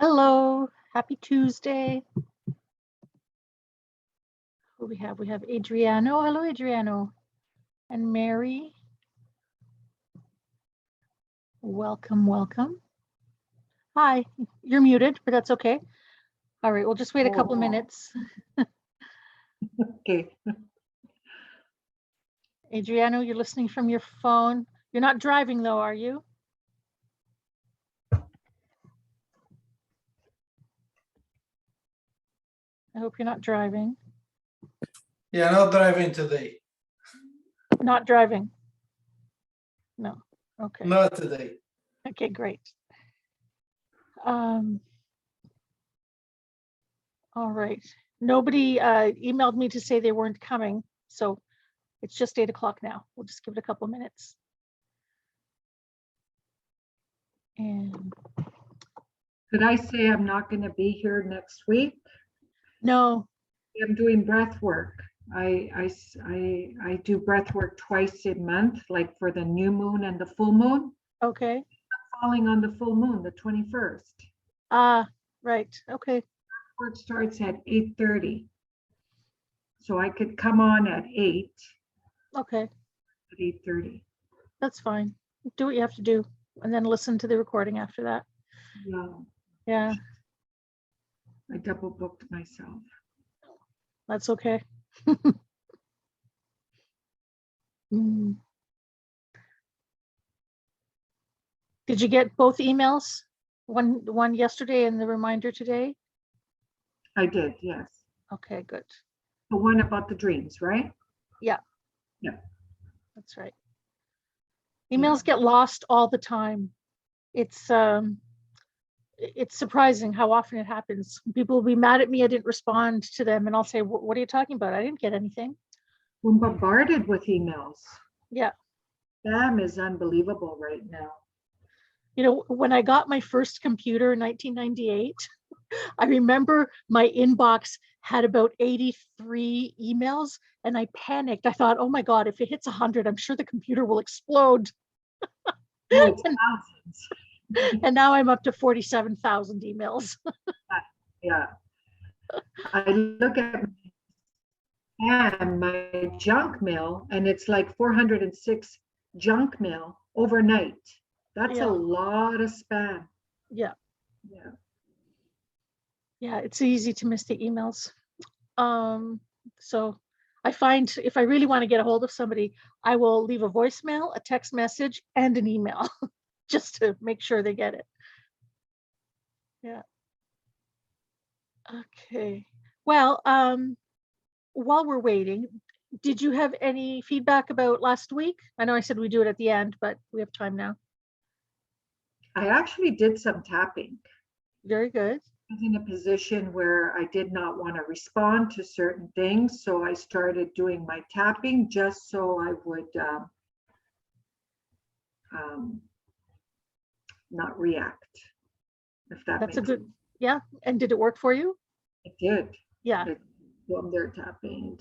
Hello, happy Tuesday. Who we have? We have Adriano. Hello, Adriano. And Mary. Welcome, welcome. Hi, you're muted, but that's okay. All right, we'll just wait a couple minutes. Okay. Adriano, you're listening from your phone. You're not driving though, are you? I hope you're not driving. Yeah, not driving today. Not driving. No. Okay. Not today. Okay, great. All right. Nobody emailed me to say they weren't coming, so it's just 8 o'clock now. We'll just give it a couple minutes. And Could I say I'm not going to be here next week? no, I'm doing breath work. I do breath work twice a month, like for the new moon and the full moon. okay. Falling on the full moon, the 21st. Right. Okay. Work starts at 8:30. So I could come on at 8 Okay. at 8:30. That's fine. Do what you have to do and then listen to the recording after that. Yeah, Yeah, I double booked myself. that's okay. Mm. Did you get both emails? One yesterday and the reminder today? I did, yes. Okay, good. The one about the dreams, right? That's right. Emails get lost all the time. It's surprising how often it happens. People will be mad at me I didn't respond to them, and I'll say, what are you talking about? I didn't get anything. We're bombarded with emails. Yeah. Spam is unbelievable right now. You know, when I got my first computer in 1998, I remember my inbox had about 83 emails, and I panicked. I thought, oh my God, if it hits 100, I'm sure the computer will explode. No, it's thousands. And now I'm up to 47,000 emails. Yeah. I look at my junk mail, and it's like 406 junk mail overnight. That's Yeah. a lot of spam. Yeah. Yeah. Yeah, it's easy to miss the emails. So I find if I really want to get a hold of somebody, I will leave a voicemail, a text message, and an email just to make sure they get it. Yeah. Okay. Well, while we're waiting, did you have any feedback about last week? I know I said we do it at the end, but we have time now. I actually did some tapping. Very good. I was in a position where I did not want to respond to certain things, so I started doing my tapping just so I would not react. If That's a makes good, sense. yeah. And did it work for you? It did. Yeah. Well, they're tapping.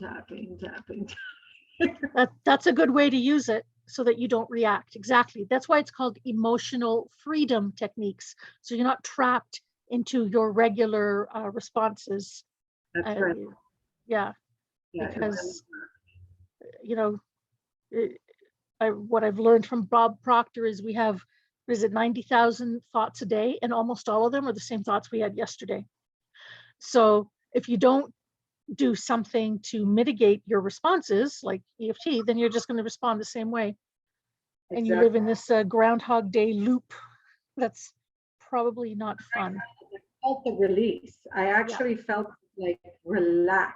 That's a good way to use it so that you don't react. Exactly. That's why it's called emotional freedom techniques. So you're not trapped into your regular responses. That's right. Yeah. Yeah, Because, you know, what I've learned from Bob Proctor is we have, what is it, 90,000 thoughts a day, and almost all of them are the same thoughts we had yesterday. So if you don't do something to mitigate your responses like EFT, then you're just going to respond the same way. Exactly. And you live in this Groundhog Day loop that's probably not fun. I felt the release. I actually felt like relax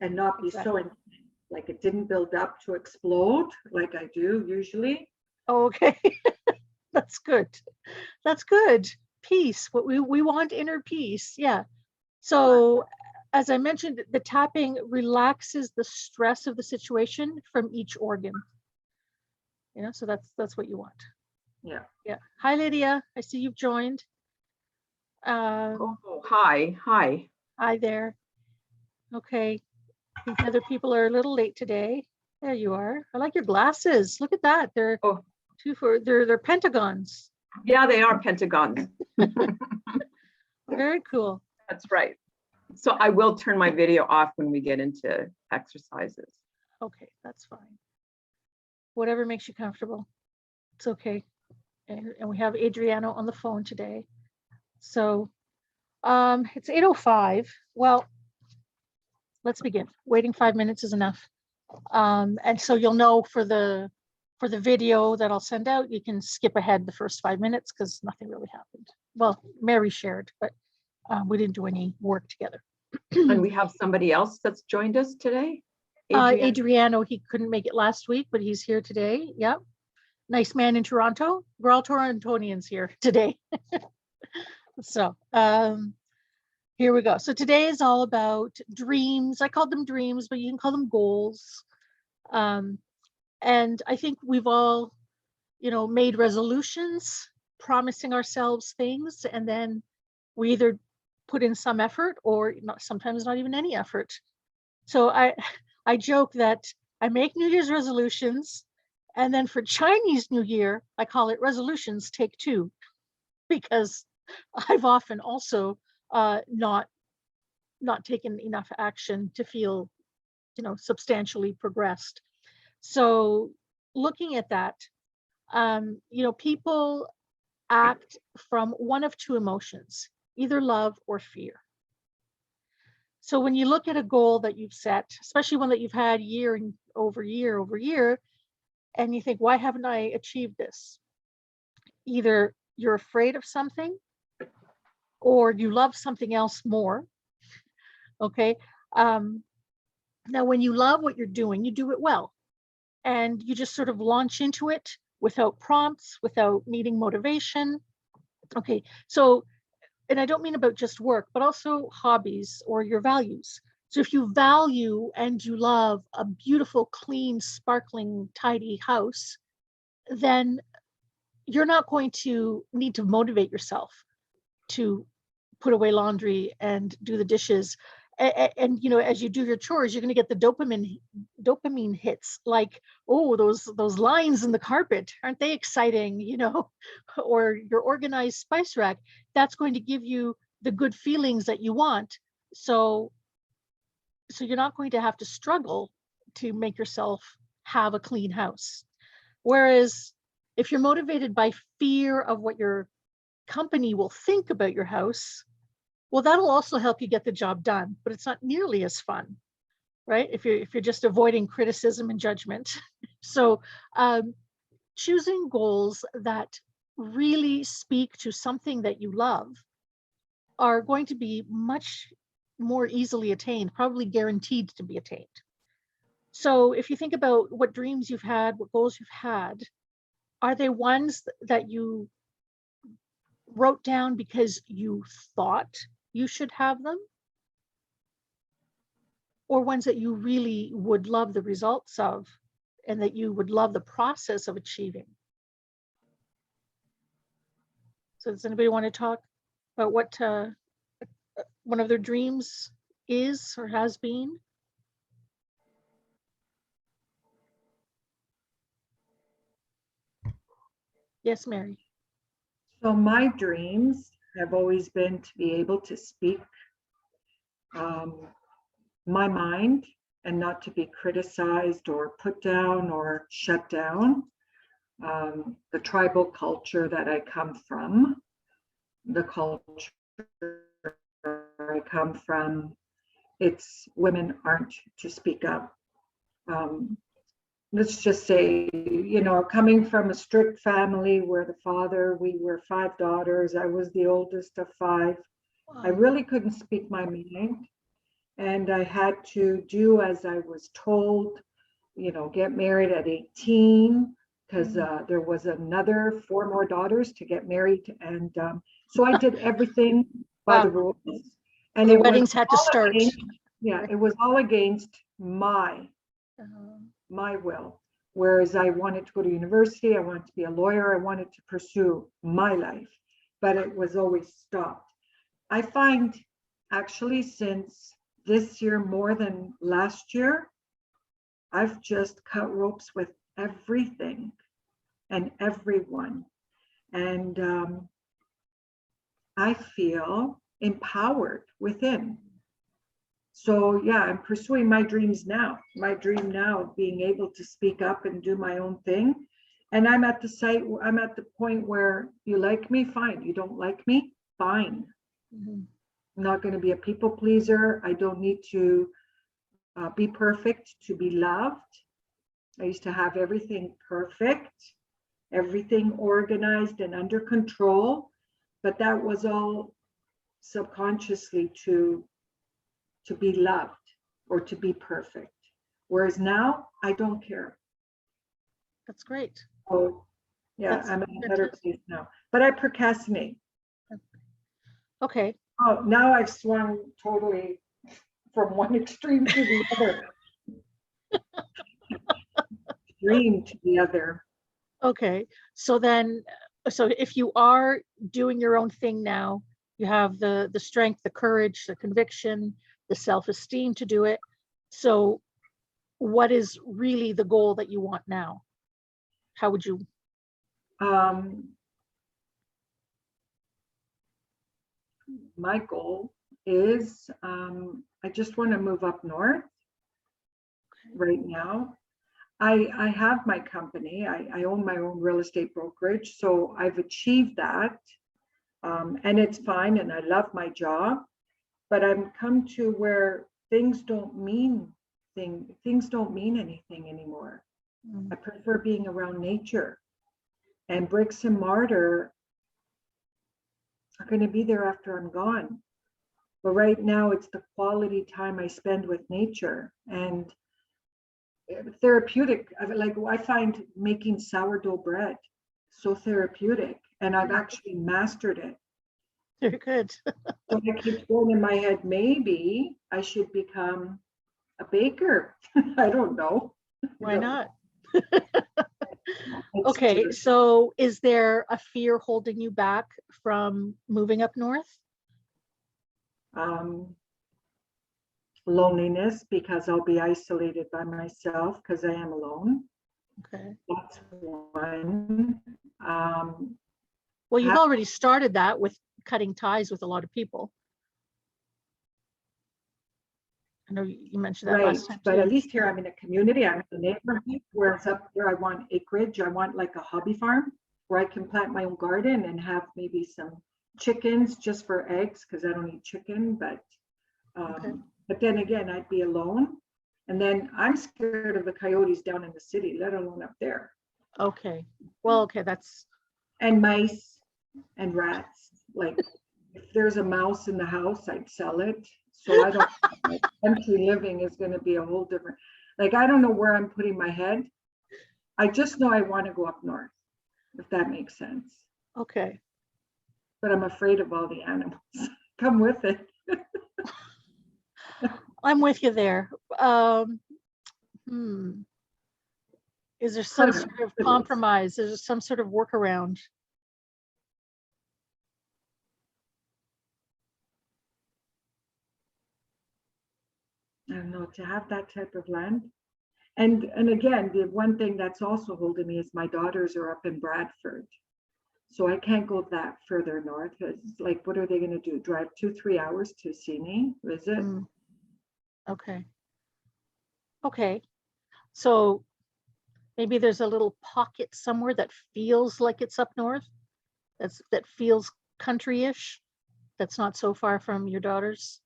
and not be so intense. Like it didn't build up to explode like I do usually. Okay. That's good. That's good. Peace. What we want, inner peace. Yeah. So as I mentioned, the tapping relaxes the stress of the situation from each organ. You know, so that's what you want. Yeah. Yeah. Hi, Lydia. I see you've joined. Oh, hi. Hi there. Okay. I think the other people are a little late today. There you are. I like your glasses. Look at that. They're they're pentagons. Yeah, they are pentagons. Very cool. That's right. So I will turn my video off when we get into exercises. Okay, that's fine. Whatever makes you comfortable. It's okay. And we have Adriano on the phone today. So it's 8:05. Well, let's begin. Waiting 5 minutes is enough. And so you'll know for the video that I'll send out, you can skip ahead the first 5 minutes because nothing really happened. Well, Mary shared, but we didn't do any work together. And we have somebody else that's joined us today. Adrian. Adriano, he couldn't make it last week, but he's here today. Yep. Nice man in Toronto. We're all Torontonians here today. So here we go. So today is all about dreams. I called them dreams, but you can call them goals. And I think we've all, made resolutions, promising ourselves things, and then we either put in some effort or sometimes not even any effort. So I joke that I make New Year's resolutions, and then for Chinese New Year, I call it resolutions take 2, because I've often also not taken enough action to feel, substantially progressed. So looking at that, people act from one of 2 emotions, either love or fear. So when you look at a goal that you've set, especially one that you've had year over year, and you think, why haven't I achieved this? Either you're afraid of something or you love something else more. Okay. Now, when you love what you're doing, you do it well. And you just sort of launch into it without prompts, without needing motivation. Okay. So, and I don't mean about just work, but also hobbies or your values. So if you value and you love a beautiful, clean, sparkling, tidy house, then you're not going to need to motivate yourself to put away laundry and do the dishes. And as you do your chores, you're going to get the dopamine hits, like, oh, those lines in the carpet, aren't they exciting? Or your organized spice rack, that's going to give you the good feelings that you want. So you're not going to have to struggle to make yourself have a clean house. Whereas if you're motivated by fear of what your company will think about your house, well, that'll also help you get the job done, but it's not nearly as fun, right? If you're just avoiding criticism and judgment. So choosing goals that really speak to something that you love are going to be much more easily attained, probably guaranteed to be attained. So if you think about what dreams you've had, what goals you've had, are they ones that you wrote down because you thought you should have them? Or ones that you really would love the results of and that you would love the process of achieving? So does anybody want to talk about what one of their dreams is or has been? Yes, Mary. So my dreams have always been to be able to speak my mind and not to be criticized or put down or shut down. The tribal culture that I come from, the culture I come from, it's women aren't to speak up. Let's just say, coming from a strict family where we were 5 daughters, I was the oldest of 5. I really couldn't speak my mind. And I had to do as I was told, get married at 18, because there was another 4 more daughters to get married. And so I did everything by the rules. And the weddings had to start. It was all against my will. Whereas I wanted to go to university, I wanted to be a lawyer, I wanted to pursue my life, but it was always stopped. I find actually since this year more than last year, I've just cut ropes with everything and everyone. And I feel empowered within. So yeah, I'm pursuing my dreams now. My dream now of being able to speak up and do my own thing. And I'm at the point where you like me, fine. You don't like me, fine. Mhm. I'm not going to be a people pleaser. I don't need to be perfect to be loved. I used to have everything perfect, everything organized and under control, but that was all subconsciously to be loved or to be perfect. Whereas now I don't care. That's great. Oh, yeah, That's I'm in a better fantastic. place now, but I procrastinate. Okay. Oh, now I've swung totally from one extreme to the other. Extreme to the other. Okay. So then, so if you are doing your own thing now, you have the strength, the courage, the conviction, the self-esteem to do it. So what is really the goal that you want now? How would you? My goal is I just want to move up north right now. I have my company. I own my own real estate brokerage, so I've achieved that, and it's fine. And I love my job, but I'm come to where things don't mean anything anymore. I prefer being around nature, and bricks and mortar are going to be there after I'm gone. But right now, it's the quality time I spend with nature and therapeutic. Like I find making sourdough bread so therapeutic, and I've actually mastered it. Very good. So I keep going in my head, maybe I should become a baker. I don't know. Why not? It's Okay. true. So is there a fear holding you back from moving up north? Loneliness, because I'll be isolated by myself because I am alone. Okay. That's one. Well, you've Ha- already started that with cutting ties with a lot of people. I know you mentioned that Right, last time but at too. least here I'm in a community, I'm in a neighborhood, whereas up there I want acreage, I want like a hobby farm where I can plant my own garden and have maybe some chickens just for eggs, because I don't eat chicken, Okay. but then again, I'd be alone. And then I'm scared of the coyotes down in the city, let alone up there. Okay. Well, okay, that's And mice and rats. Like if there's a mouse in the house, I'd sell it. So I don't, country living is going to be a whole different, like, I don't know where I'm putting my head. I just know I want to go up north, if that makes sense. okay. But I'm afraid of all the animals. Come with it. I'm with you there. Is there some sort of compromise? Is there some sort of workaround? I don't know, to have that type of land. And again, the one thing that's also holding me is my daughters are up in Bradford. So I can't go that further north. It's like, what are they going to do? Drive 2-3 hours to see me, visit? Okay. Okay. So maybe there's a little pocket somewhere that feels like it's up north. That feels country-ish. That's not so far from your daughters.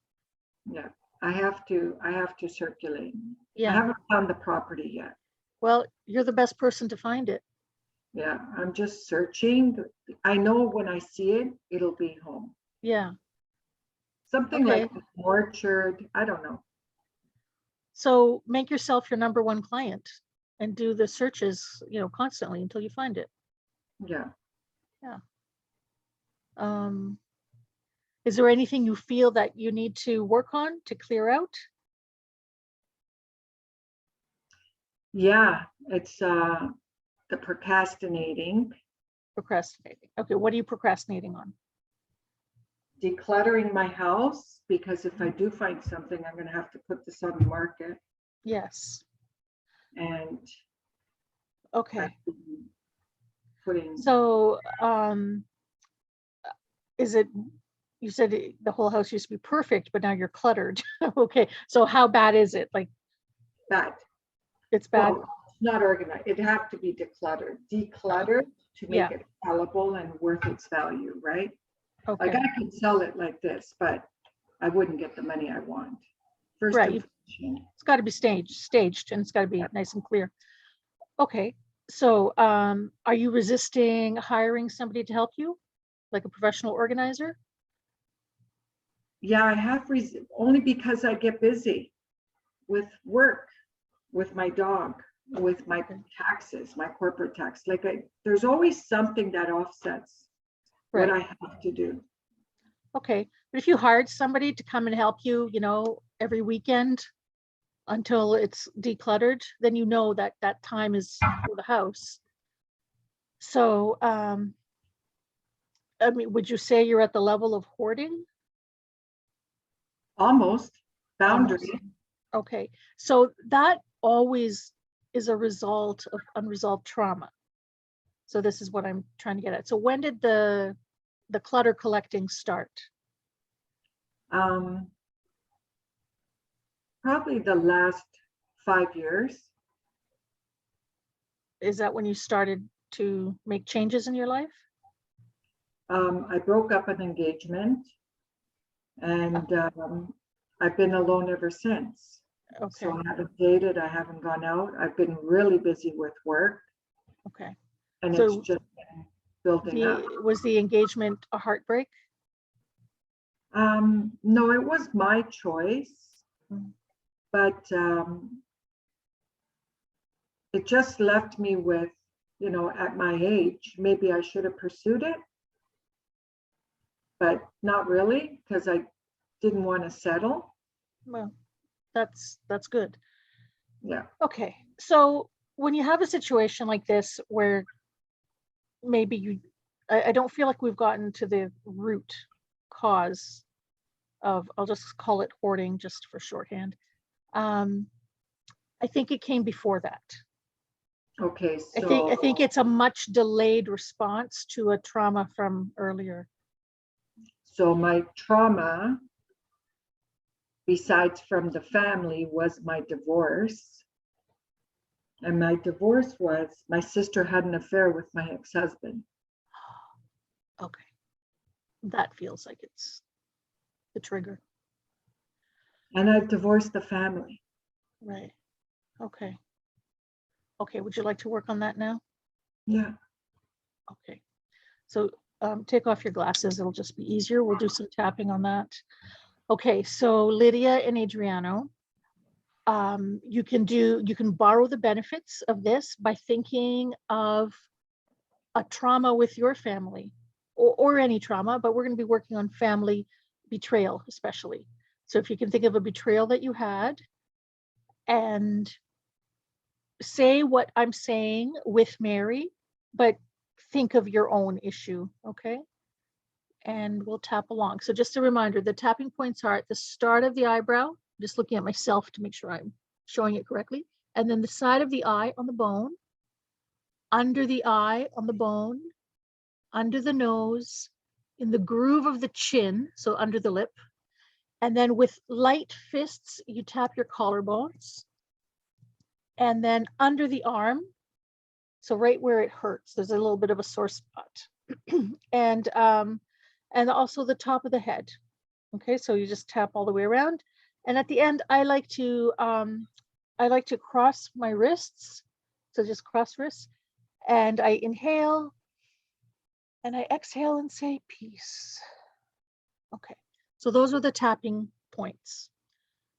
Yeah, I have to circulate. I Yeah. haven't found the property yet. Well, you're the best person to find it. Yeah, I'm just searching. I know when I see it, it'll be home. Yeah. Something Okay. like an orchard. I don't know. So make yourself your number one client and do the searches, constantly until you find it. Yeah. Is there anything you feel that you need to work on to clear out? Yeah, it's the procrastinating, Procrastinating. Okay, what are you procrastinating on? decluttering my house, because if I do find something, I'm going to have to put this on the market. Yes. And Okay. putting, So, is it you said the whole house used to be perfect, but now you're cluttered. Okay, so how bad is it? Like, Bad. it's bad? Well, not organized. It'd have to be decluttered to make Yeah. it sellable and worth its value, right? Like Okay, I could sell it like this, but I wouldn't get the money I want. First Right, impression. it's got to be staged, and it's got to be nice and clear. Okay, so are you resisting hiring somebody to help you, like a professional organizer? Yeah, I have only because I get busy with work, with my dog, with my taxes, my corporate tax. Like there's always something that offsets what Right. I have to do. Okay, but if you hired somebody to come and help you, every weekend until it's decluttered, then you know that that time is for the house. So, I mean, would you say you're at the level of hoarding? Almost boundary. Almost. Okay, so that always is a result of unresolved trauma. So this is what I'm trying to get at. So when did the clutter collecting start? Probably the last 5 years. Is that when you started to make changes in your life? I broke up an engagement and I've been alone ever since. Okay, So I haven't dated, I haven't gone out. I've been really busy with work okay. and So it's just been building up. Was the engagement a heartbreak? No, it was my choice, Mm. but it just left me with, at my age, maybe I should have pursued it, but not really because I didn't want to settle. Well, that's good. Yeah. Okay, so when you have a situation like this where maybe I don't feel like we've gotten to the root cause of, I'll just call it hoarding just for shorthand. I think it came before that. Okay, I think so it's a much delayed response to a trauma from earlier. my trauma, besides from the family, was my divorce. And my divorce was my sister had an affair with my ex-husband. Okay, that feels like it's the trigger. And I've divorced the family. Right. Okay. Okay, would you like to work on that now? Yeah. Okay. So take off your glasses. It'll just be easier. We'll do some tapping on that. Okay, so Lydia and Adriano, you can borrow the benefits of this by thinking of a trauma with your family or any trauma, but we're going to be working on family betrayal, especially. So if you can think of a betrayal that you had and say what I'm saying with Mary, but think of your own issue, okay? And we'll tap along. So just a reminder, the tapping points are at the start of the eyebrow, just looking at myself to make sure I'm showing it correctly, and then the side of the eye on the bone, under the eye on the bone, under the nose, in the groove of the chin, so under the lip, and then with light fists, you tap your collarbones, and then under the arm, so right where it hurts, there's a little bit of a sore spot, and also the top of the head. Okay, so you just tap all the way around, and at the end, I like to cross my wrists, so just cross wrists, and I inhale, and I exhale and say peace. Okay, so those are the tapping points,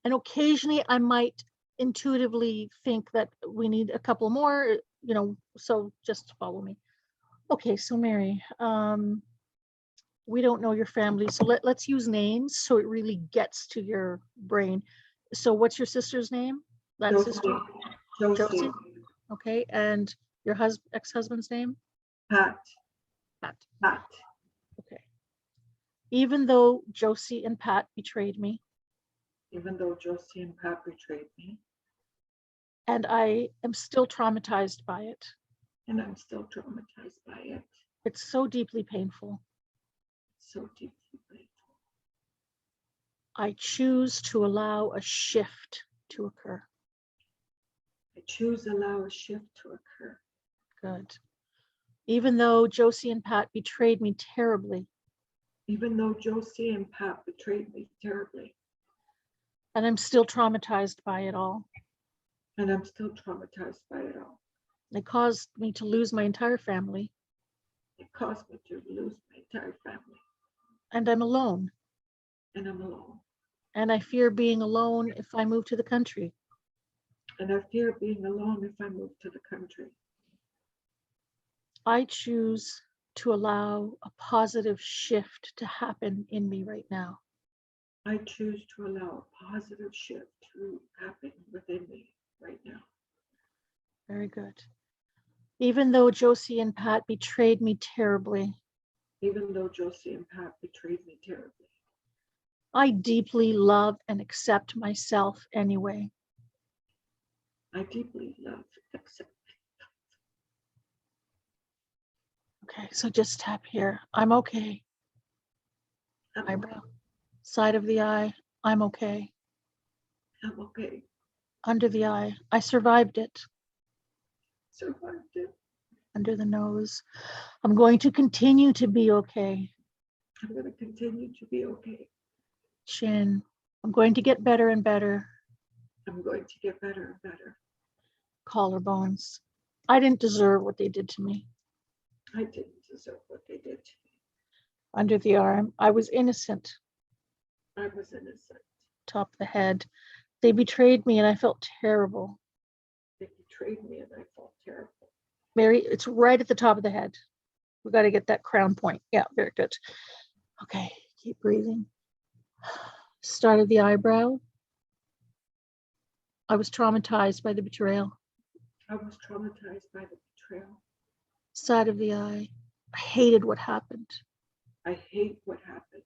and occasionally I might intuitively think that we need a couple more, so just follow me. Okay, so Mary, we don't know your family, so let's use names so it really gets to your brain. So what's your sister's name? That Josie. sister? Josie. Okay, and your ex-husband's name? Pat. Pat. Pat. Okay. Even though Josie and Pat betrayed me. Even though Josie and Pat betrayed me. And I am still traumatized by it. And I'm still traumatized by it. It's so deeply painful. So deeply painful. I choose to allow a shift to occur. I choose to allow a shift to occur. Good. Even though Josie and Pat betrayed me terribly, Even though Josie and Pat betrayed me terribly, and I'm still traumatized by it all. and I'm still traumatized by it all. It caused me to lose my entire family, It caused me to lose my entire family, and I'm alone. and I'm alone. And I fear being alone if I move to the country. And I fear being alone if I move to the country. I choose to allow a positive shift to happen in me right now. I choose to allow a positive shift to happen within me right now. Very good. Even though Josie and Pat betrayed me terribly, Even though Josie and Pat betrayed me terribly, I deeply love and accept myself anyway. I deeply love, accept. Okay, so just tap here. I'm okay. I'm Eyebrow. Side of the eye. I'm okay. I'm okay. Under the eye. I survived it. Survived it. Under the nose. I'm going to continue to be okay. I'm going to continue to be okay. Chin. I'm going to get better and better. I'm going to get better and better. Collarbones. I didn't deserve what they did to me. I didn't deserve what they did to me. Under the arm. I was innocent. I was innocent. Top of the head. They betrayed me and I felt terrible. They betrayed me and I felt terrible. Mary, it's right at the top of the head. We got to get that crown point. Yeah, very good. Okay, keep breathing. Start of the eyebrow. I was traumatized by the betrayal. I was traumatized by the betrayal. Side of the eye. I hated what happened. I hate what happened.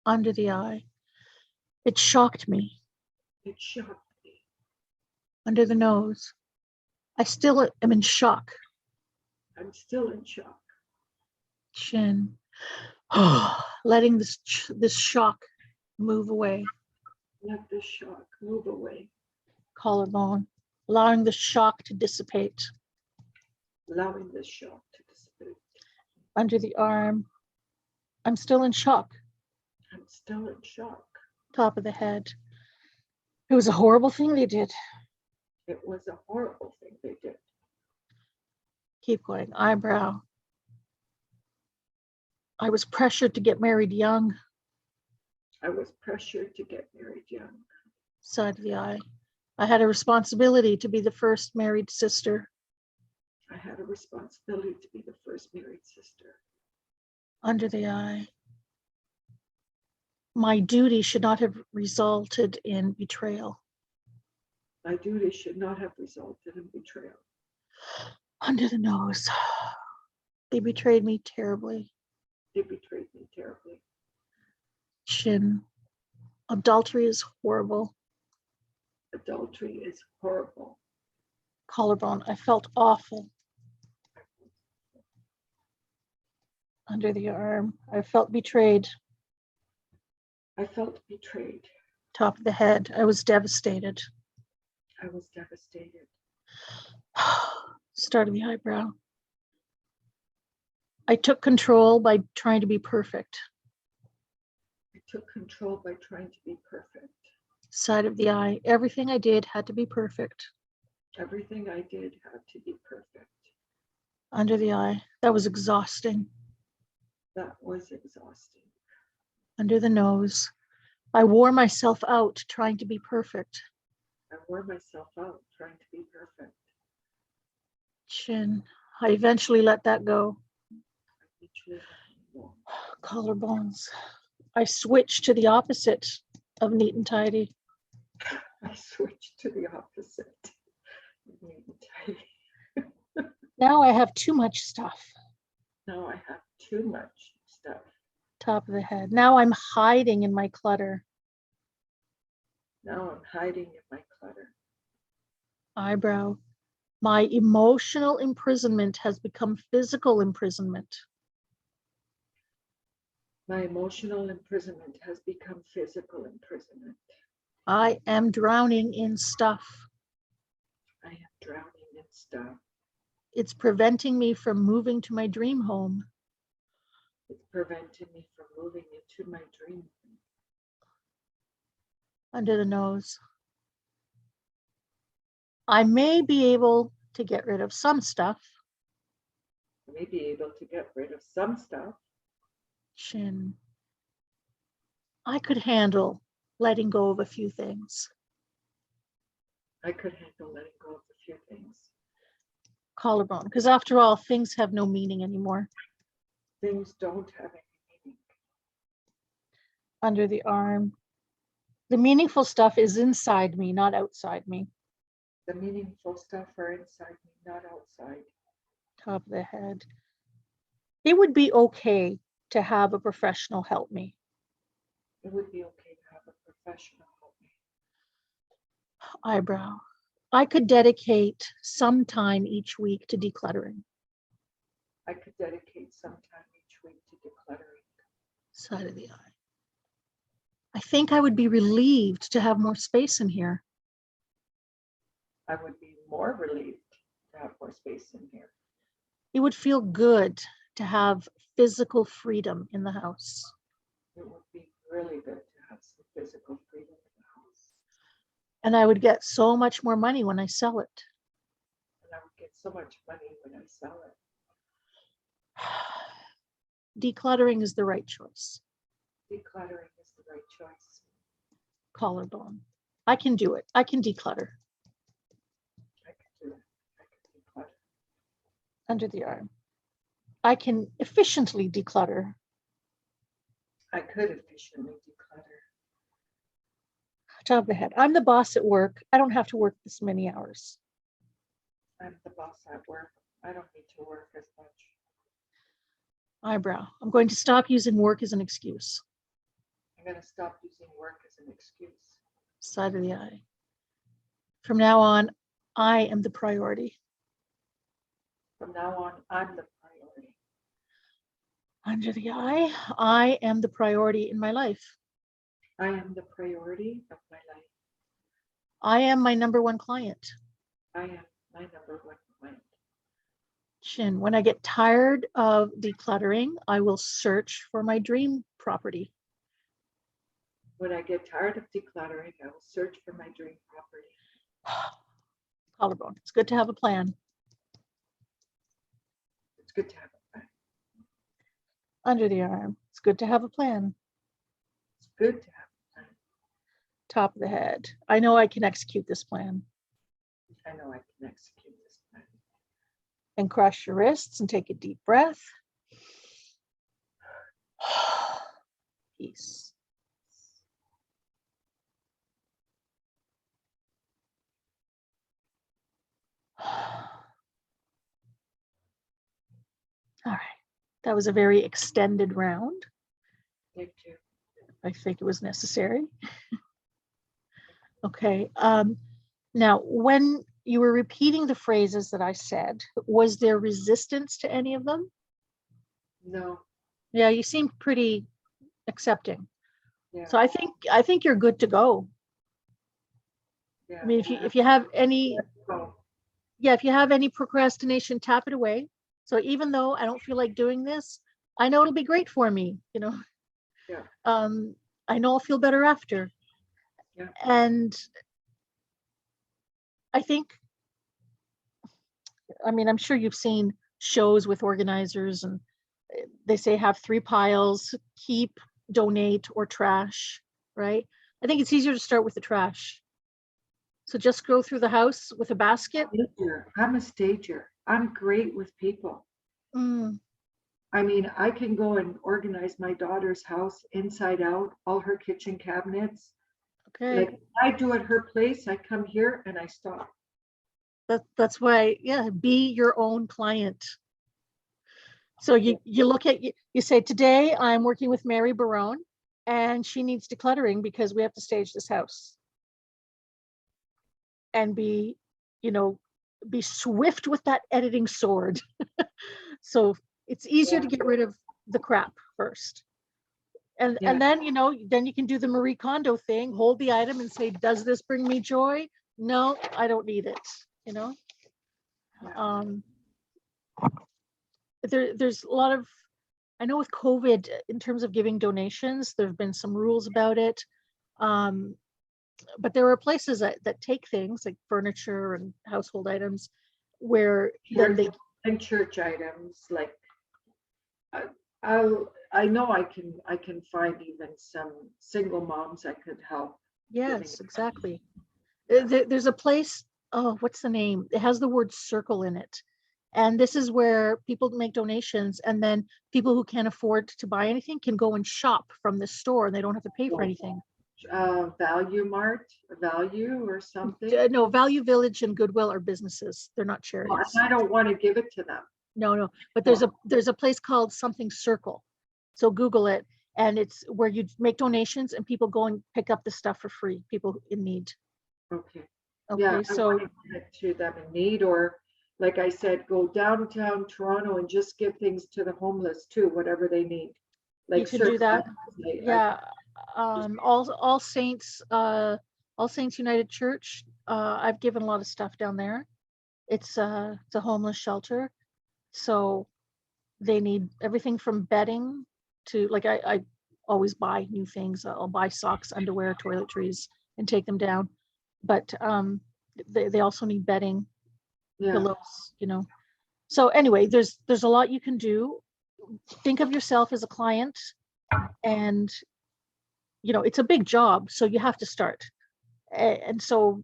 Under the eye. It shocked me. It shocked me. Under the nose. I still am in shock. I'm still in shock. Chin. Letting this shock move away. Let this shock move away. Collarbone. Allowing the shock to dissipate. Allowing this shock to dissipate. Under the arm. I'm still in shock. I'm still in shock. Top of the head. It was a horrible thing they did. It was a horrible thing they did. Keep going. Eyebrow. I was pressured to get married young. I was pressured to get married young. Side of the eye. I had a responsibility to be the first married sister. I had a responsibility to be the first married sister. Under the eye. My duty should not have resulted in betrayal. My duty should not have resulted in betrayal. Under the nose. They betrayed me terribly. They betrayed me terribly. Chin. Adultery is horrible. Adultery is horrible. Collarbone. I felt awful. Under the arm. I felt betrayed. I felt betrayed. Top of the head. I was devastated. I was devastated. Start of the eyebrow. I took control by trying to be perfect. I took control by trying to be perfect. Side of the eye. Everything I did had to be perfect. Everything I did had to be perfect. Under the eye. That was exhausting. That was exhausting. Under the nose. I wore myself out trying to be perfect. I wore myself out trying to be perfect. Chin. I eventually let that go. I eventually let go. Collarbones. I switched to the opposite of neat and tidy. I switched to the opposite. Neat and tidy. Now I have too much stuff. Now I have too much stuff. Top of the head. Now I'm hiding in my clutter. Now I'm hiding in my clutter. Eyebrow. My emotional imprisonment has become physical imprisonment. My emotional imprisonment has become physical imprisonment. I am drowning in stuff. I am drowning in stuff. It's preventing me from moving to my dream home. It's preventing me from moving into my dream. Under the nose. I may be able to get rid of some stuff. I may be able to get rid of some stuff. Chin. I could handle letting go of a few things. I could handle letting go of a few things. Collarbone, because after all, things have no meaning anymore. Things don't have any meaning. Under the arm. The meaningful stuff is inside me, not outside me. The meaningful stuff are inside me, not outside. Top of the head. It would be okay to have a professional help me. It would be okay to have a professional help me. Eyebrow. I could dedicate some time each week to decluttering. I could dedicate some time each week to decluttering. Side of the eye. I think I would be relieved to have more space in here. I would be more relieved to have more space in here. It would feel good to have physical freedom in the house. It would be really good to have some physical freedom in the house. And I would get so much more money when I sell it. And I would get so much money when I sell it. Decluttering is the right choice. Decluttering is the right choice. Collarbone. I can do it. I can declutter. I can do it. I can declutter. Under the arm. I can efficiently declutter. I could efficiently declutter. Top of the head. I'm the boss at work. I don't have to work this many hours. I'm the boss at work. I don't need to work as much. Eyebrow. I'm going to stop using work as an excuse. I'm going to stop using work as an excuse. Side of the eye. From now on, I am the priority. From now on, I'm the priority. Under the eye, I am the priority in my life. I am the priority of my life. I am my number one client. I am my number one client. Chin. When I get tired of decluttering, I will search for my dream property. When I get tired of decluttering, I will search for my dream property. Collarbone. It's good to have a plan. It's good to have a plan. Under the arm. It's good to have a plan. It's good to have a plan. Top of the head. I know I can execute this plan. I know I can execute this plan. And cross your wrists and take a deep breath. Peace. All right. That was a very extended round. Thank you. I think it was necessary. Okay. Now, when you were repeating the phrases that I said, was there resistance to any of them? No. Yeah, you seemed pretty accepting. Yeah. So I think you're good to go. Yeah. I mean, if you have any, Oh, yeah, if you have any procrastination, tap it away. So even though I don't feel like doing this, I know it'll be great for me, you know. yeah. I know I'll feel better after. Yeah. And I think, I mean, I'm sure you've seen shows with organizers and they say have 3 piles, keep, donate, or trash, right? I think it's easier to start with the trash. So just go through the house with a basket. I'm a stager. I'm great with people. Mm, I mean, I can go and organize my daughter's house inside out, all her kitchen cabinets. okay. Like I do at her place, I come here and I stop. That's why, yeah, be your own client. So you look at, you say, today I'm working with Mary Barone and she needs decluttering because we have to stage this house. And be, you know, be swift with that editing sword. So it's easier to get rid of the crap first. And Yeah. then, you know, then you can do the Marie Kondo thing, hold the item and say, does this bring me joy? No, I don't need it, you know? Yeah. There's a lot of, I know with COVID, in terms of giving donations, there've been some rules about it. But there are places that take things like furniture and household items where then they, And church items, like, I know I can find even some single moms that could help. yes, exactly. There's a place, oh, what's the name? It has the word circle in it. And this is where people make donations, and then people who can't afford to buy anything can go and shop from the store and they don't have to pay for anything. Value Mart, Value or something. No, Value Village and Goodwill are businesses. They're not Well, charities. and I don't want to give it to them. No, but there's a place called something Circle. So Google it, and it's where you make donations and people go and pick up the stuff for free, people in need. Okay. Okay, Yeah, I so want to give it to them in need, or like I said, go downtown Toronto and just give things to the homeless too, whatever they need. you could do that. I- Yeah, All Saints United Church. I've given a lot of stuff down there. It's a homeless shelter, so they need everything from bedding to, like, I always buy new things. I'll buy socks, underwear, toiletries, and take them down. But they also need bedding, Yeah, pillows, you know. So anyway, there's a lot you can do. Think of yourself as a client, and you know it's a big job, so you have to start. And so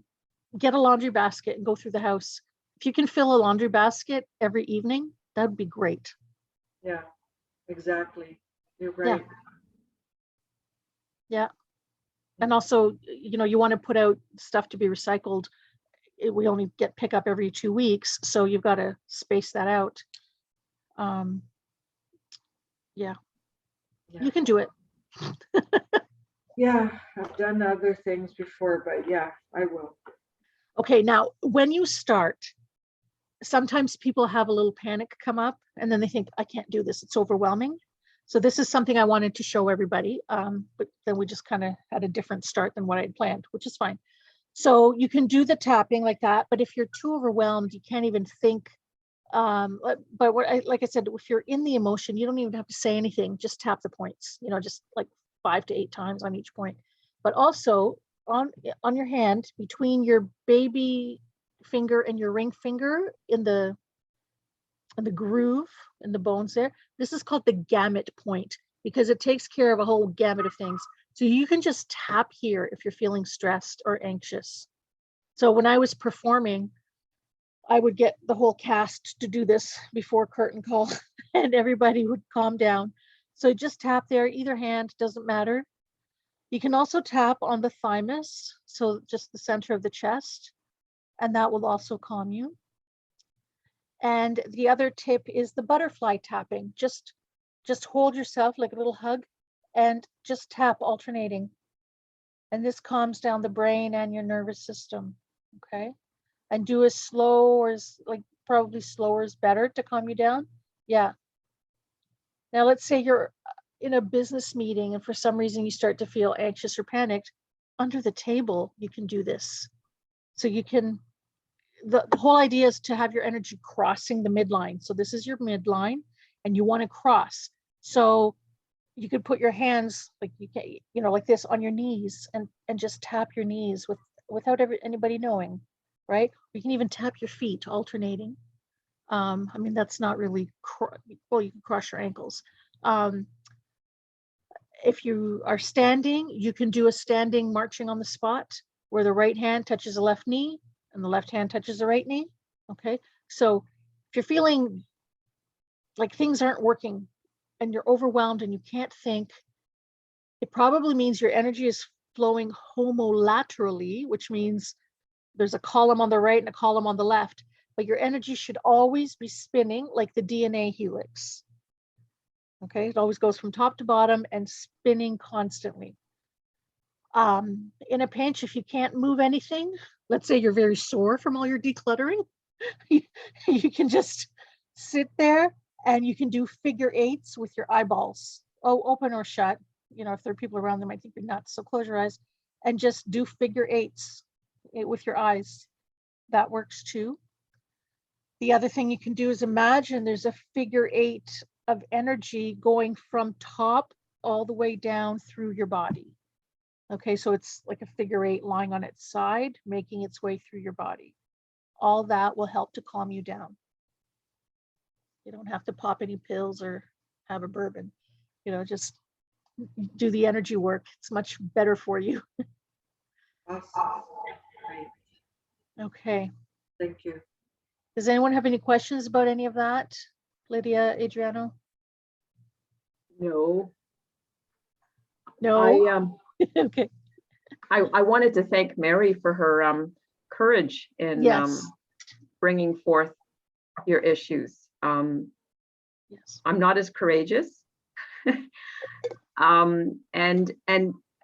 get a laundry basket and go through the house. If you can fill a laundry basket every evening, that would be great. yeah, exactly. You're Yeah. right. Yeah. And also, you know, you want to put out stuff to be recycled. We only get pickup every 2 weeks, so you've got to space that out. Yeah, Yeah. you can do it. Yeah, I've done other things before, but yeah, I will. Okay, now when you start, sometimes people have a little panic come up and then they think, I can't do this, it's overwhelming. So this is something I wanted to show everybody, but then we just kind of had a different start than what I had planned, which is fine. So you can do the tapping like that, but if you're too overwhelmed, you can't even think. But like I said, if you're in the emotion, you don't even have to say anything, just tap the points, you know, just like 5 to 8 times on each point. But also on your hand, between your baby finger and your ring finger in the groove in the bones there, this is called the gamut point because it takes care of a whole gamut of things. So you can just tap here if you're feeling stressed or anxious. So when I was performing, I would get the whole cast to do this before curtain call and everybody would calm down. So just tap there, either hand, doesn't matter. You can also tap on the thymus, so just the center of the chest, and that will also calm you. And the other tip is the butterfly tapping. Just hold yourself like a little hug and just tap alternating. And this calms down the brain and your nervous system, okay? And do as slow or as, like, probably slower is better to calm you down. Yeah. Now let's say you're in a business meeting and for some reason you start to feel anxious or panicked. Under the table, you can do this. So you can, the whole idea is to have your energy crossing the midline. So this is your midline and you want to cross. So you could put your hands like you can, you know, like this on your knees and just tap your knees without anybody knowing, right? You can even tap your feet alternating. I mean, that's not really, well, you can cross your ankles. If you are standing, you can do a standing marching on the spot where the right hand touches the left knee and the left hand touches the right knee. Okay, so if you're feeling like things aren't working and you're overwhelmed and you can't think, it probably means your energy is flowing homolaterally, which means there's a column on the right and a column on the left, but your energy should always be spinning like the DNA helix. Okay, it always goes from top to bottom and spinning constantly. In a pinch, if you can't move anything, let's say you're very sore from all your decluttering, you can just sit there and you can do figure eights with your eyeballs, open or shut. if there are people around, they might think you're nuts. So close your eyes and just do figure eights with your eyes. That works too. The other thing you can do is imagine there's a figure eight of energy going from top all the way down through your body. Okay, so it's like a figure eight lying on its side, making its way through your body. All that will help to calm you down. You don't have to pop any pills or have a bourbon. Just do the energy work. It's much better for you. Awesome. Great. Okay. Thank you. Does anyone have any questions about any of that? Lydia, Adriano? No. No? Okay. I wanted to thank Mary for her courage in Yes. bringing forth your issues. Yes. I'm not as courageous. And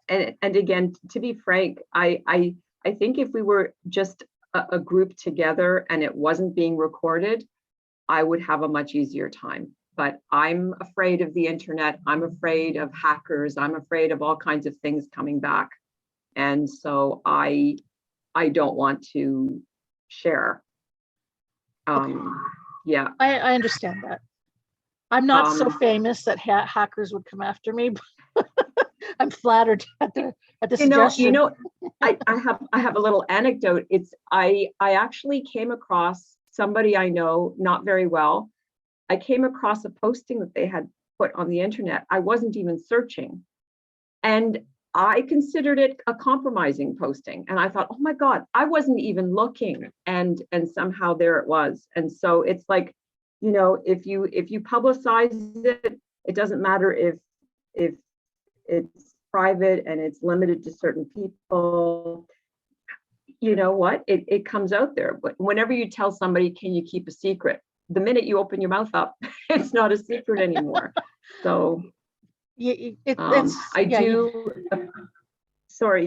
again, to be frank, I think if we were just a group together and it wasn't being recorded, I would have a much easier time. But I'm afraid of the internet. I'm afraid of hackers. I'm afraid of all kinds of things coming back. And so I don't want to share. Yeah. I understand that. I'm not so Um, famous that hackers would come after me. But I'm flattered at the You know, suggestion. I have a little anecdote. I actually came across somebody I know not very well. I came across a posting that they had put on the internet. I wasn't even searching. And I considered it a compromising posting. And I thought, oh my God, I wasn't even looking. And somehow there it was. And so it's like, if you publicize it, it doesn't matter if it's private and it's limited to certain people. You know what? It comes out there. But whenever you tell somebody, can you keep a secret? The minute you open your mouth up, it's not a secret anymore. So sorry,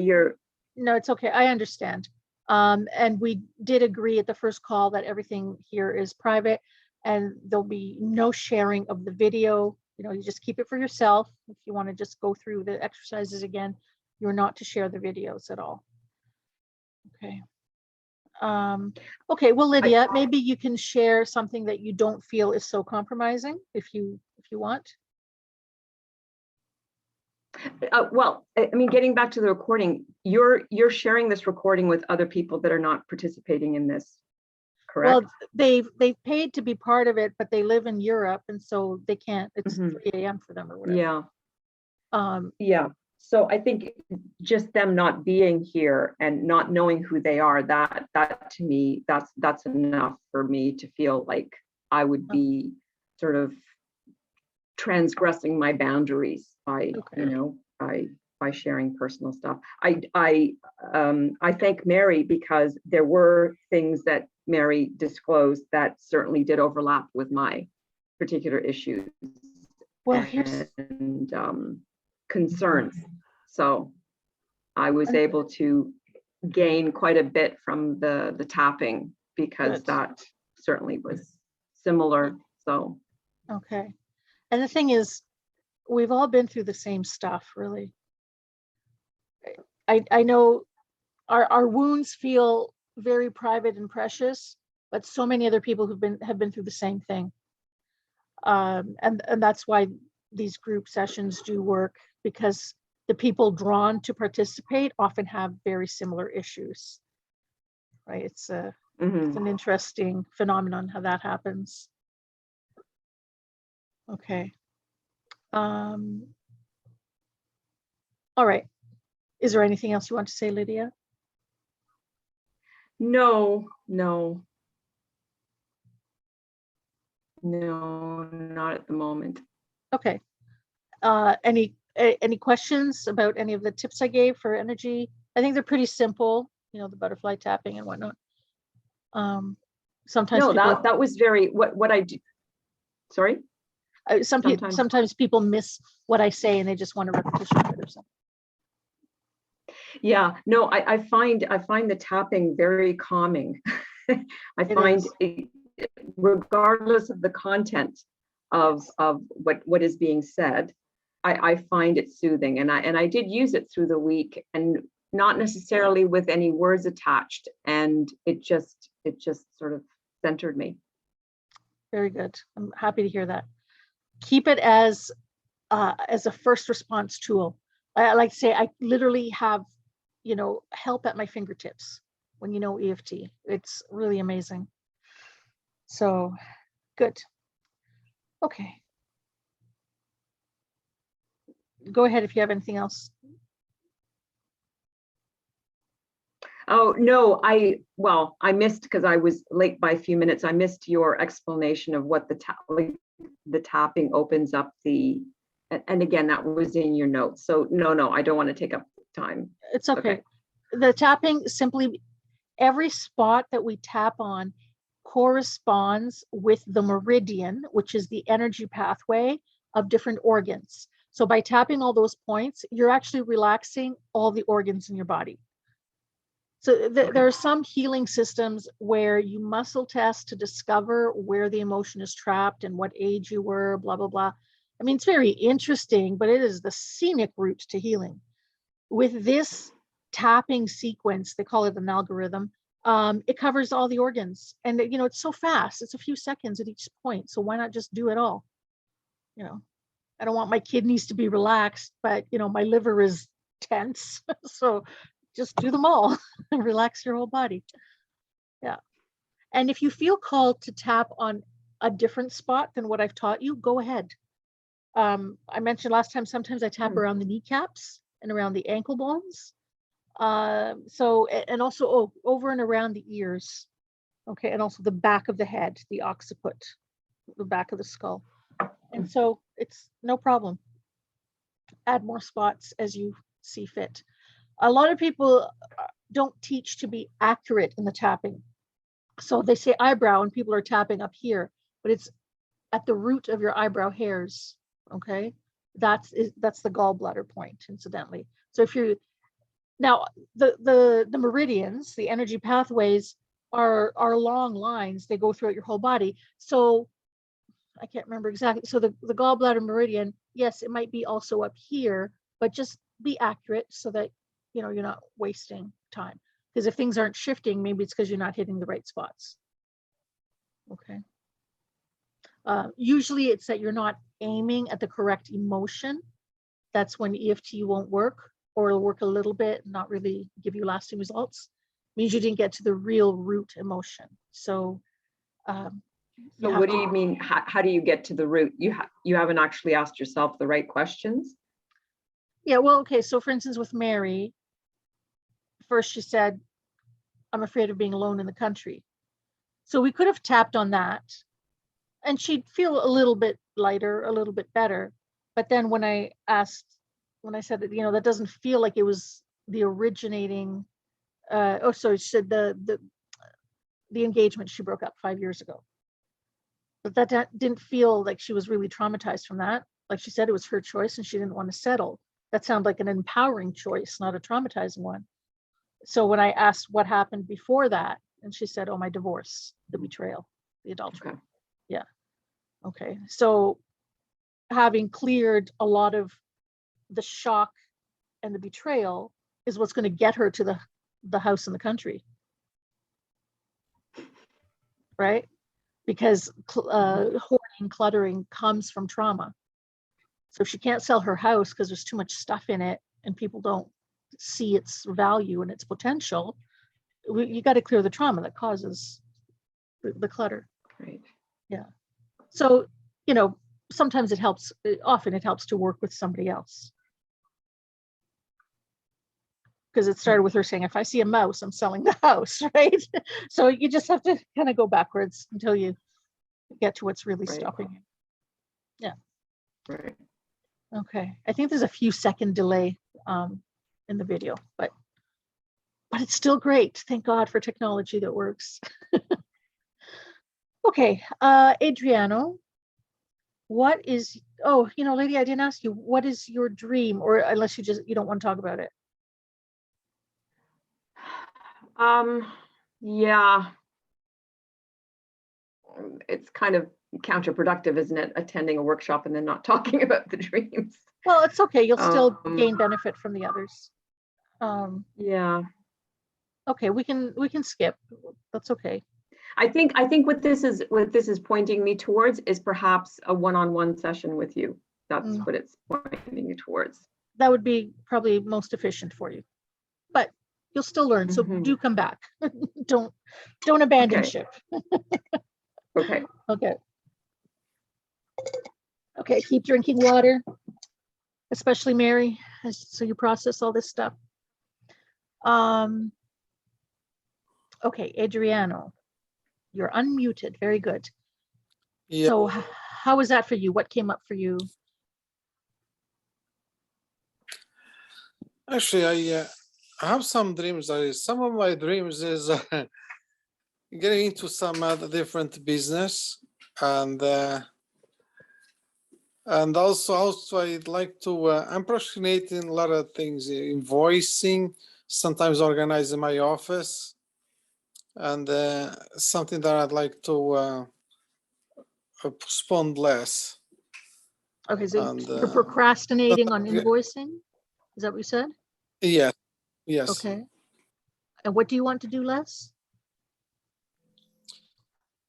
no, it's okay. I understand. And we did agree at the first call that everything here is private and there'll be no sharing of the video. You just keep it for yourself. If you want to just go through the exercises again, you're not to share the videos at all. Okay. Okay, well, Lydia, maybe you can share something that you don't feel is so compromising if you want. Well, I mean, getting back to the recording, you're sharing this recording with other people that are not participating in this, correct? Well, they've paid to be part of it, but they live in Europe, and so they can't. It's 3 a.m. for them or whatever. Yeah. Yeah. So I think just them not being here and not knowing who they are, that to me, that's enough for me to feel like I would be sort of transgressing my boundaries by, by sharing personal stuff. I thank Mary because there were things that Mary disclosed that certainly did overlap with my particular issues. Well, here's concerns. So I was able to gain quite a bit from the tapping because that certainly was similar. So okay. And the thing is, we've all been through the same stuff, really. I know our wounds feel very private and precious, but so many other people have been through the same thing. And that's why these group sessions do work, because the people drawn to participate often have very similar issues, right? It's an interesting phenomenon how that happens. Okay. All right. Is there anything else you want to say, Lydia? No, not at the moment. Okay. Any questions about any of the tips I gave for energy? I think they're pretty simple, the butterfly tapping and whatnot. Sometimes that was very what I do. Sorry. Sometimes people miss what I say and they just want a repetition of it or something. Yeah, no, I find the tapping very calming. I find it, regardless of the content of what is being said, I find it soothing, and I did use it through the week, and not necessarily with any words attached, and it just sort of centered me. Very good. I'm happy to hear that. Keep it as a first response tool. I like to say I literally have, help at my fingertips when you know EFT. It's really amazing. So good. Okay. Go ahead if you have anything else. Oh, no, I missed, because I was late by a few minutes. I missed your explanation of what the tapping opens up and again, that was in your notes. So no, I don't want to take up time. It's okay. The tapping simply, every spot that we tap on corresponds with the meridian, which is the energy pathway of different organs. So by tapping all those points, you're actually relaxing all the organs in your body. So there are some healing systems where you muscle test to discover where the emotion is trapped and what age you were, blah, blah, blah. I mean, it's very interesting, but it is the scenic route to healing. With this tapping sequence, they call it an algorithm, it covers all the organs. And, it's so fast. It's a few seconds at each point. So why not just do it all? I don't want my kidneys to be relaxed, but, my liver is tense. So just do them all and relax your whole body. Yeah. And if you feel called to tap on a different spot than what I've taught you, go ahead. I mentioned last time, sometimes I tap around the kneecaps and around the ankle bones. And also over and around the ears. Okay. And also the back of the head, the occiput, the back of the skull. And so it's no problem. Add more spots as you see fit. A lot of people don't teach to be accurate in the tapping. So they say eyebrow and people are tapping up here, but it's at the root of your eyebrow hairs. Okay. That's the gallbladder point, incidentally. So if you now the meridians, the energy pathways are long lines. They go throughout your whole body. So I can't remember exactly. So the gallbladder meridian, yes, it might be also up here, but just be accurate so that you're not wasting time. Because if things aren't shifting, maybe it's because you're not hitting the right spots. Okay. Usually it's that you're not aiming at the correct emotion. That's when EFT won't work, or it'll work a little bit, not really give you lasting results. It means you didn't get to the real root emotion. So so what do you mean? How do you get to the root? You haven't actually asked yourself the right questions? Yeah, well, okay. So for instance, with Mary, first she said, I'm afraid of being alone in the country. So we could have tapped on that and she'd feel a little bit lighter, a little bit better. But then when I said that, that doesn't feel like it was the originating, she said the engagement she broke up 5 years ago. But that didn't feel like she was really traumatized from that. Like she said, it was her choice and she didn't want to settle. That sounded like an empowering choice, not a traumatizing one. So when I asked what happened before that, and she said, oh, my divorce, the betrayal, the adultery. Okay. Yeah. Okay. So having cleared a lot of the shock and the betrayal is what's going to get her to the house in the country. Right? Because hoarding, cluttering comes from trauma. So if she can't sell her house because there's too much stuff in it and people don't see its value and its potential, you got to clear the trauma that causes the clutter. Right. Yeah. So, sometimes often it helps to work with somebody else. Because it started with her saying, if I see a mouse, I'm selling the house, right? So you just have to kind of go backwards until you get to what's really stopping you. Yeah. Right. Okay. I think there's a few second delay in the video, but it's still great. Thank God for technology that works. Okay. Adriano, lady, I didn't ask you, what is your dream? Or unless you don't want to talk about it. Yeah. It's kind of counterproductive, isn't it? Attending a workshop and then not talking about the dreams. Well, it's okay. You'll still Um, gain benefit from the others. Yeah. Okay, we can skip. That's okay. I think what this is pointing me towards is perhaps a one-on-one session with you. That's what it's pointing you towards. That would be probably most efficient for you. But you'll still learn. So Mhm. do come back. Don't abandon Okay. ship. Okay. Okay. Okay, keep drinking water, especially Mary, so you process all this stuff. Okay, Adriano, you're unmuted. Very good. Yeah, So how was that for you? What came up for you? actually, I have some dreams. Some of my dreams is getting into some other different business, and also I'd like to. I'm procrastinating a lot of things, invoicing, sometimes organizing my office, and something that I'd like to postpone less. Okay, so And you're procrastinating on yeah. invoicing? Is that what you said? Yes, yes. Okay. And what do you want to do less?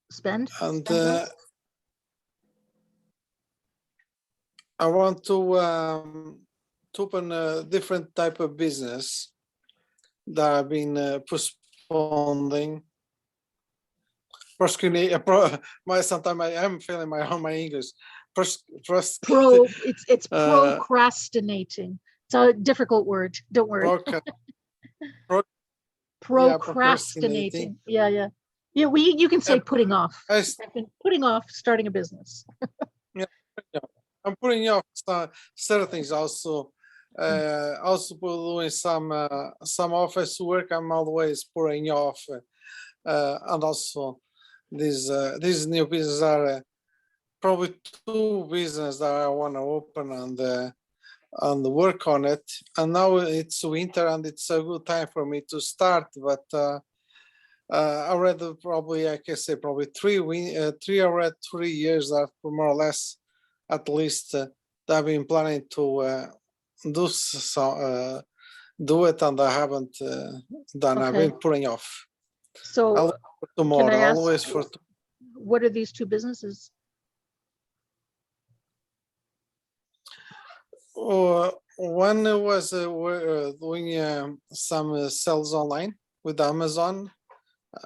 Spend? And Spend less? I want to open a different type of business that I've been postponing. Sometimes I am failing my English. It's Uh, procrastinating. It's a difficult word. Don't worry. Procrastinating. Yeah, yeah. Yeah, you can say putting off. I've been putting off starting a business. Yeah, I'm putting off certain things also. Also doing some office work. I'm always putting off, and also these new businesses are probably two businesses that I want to open and work on it. And now it's winter and it's a good time for me to start. But already probably I can say probably 3 years that more or less at least that I've been planning to do do it, and I haven't done. I've Okay. been putting off. So Tomorrow, can I ask, always for. what are these two businesses? One was doing some sales online with Amazon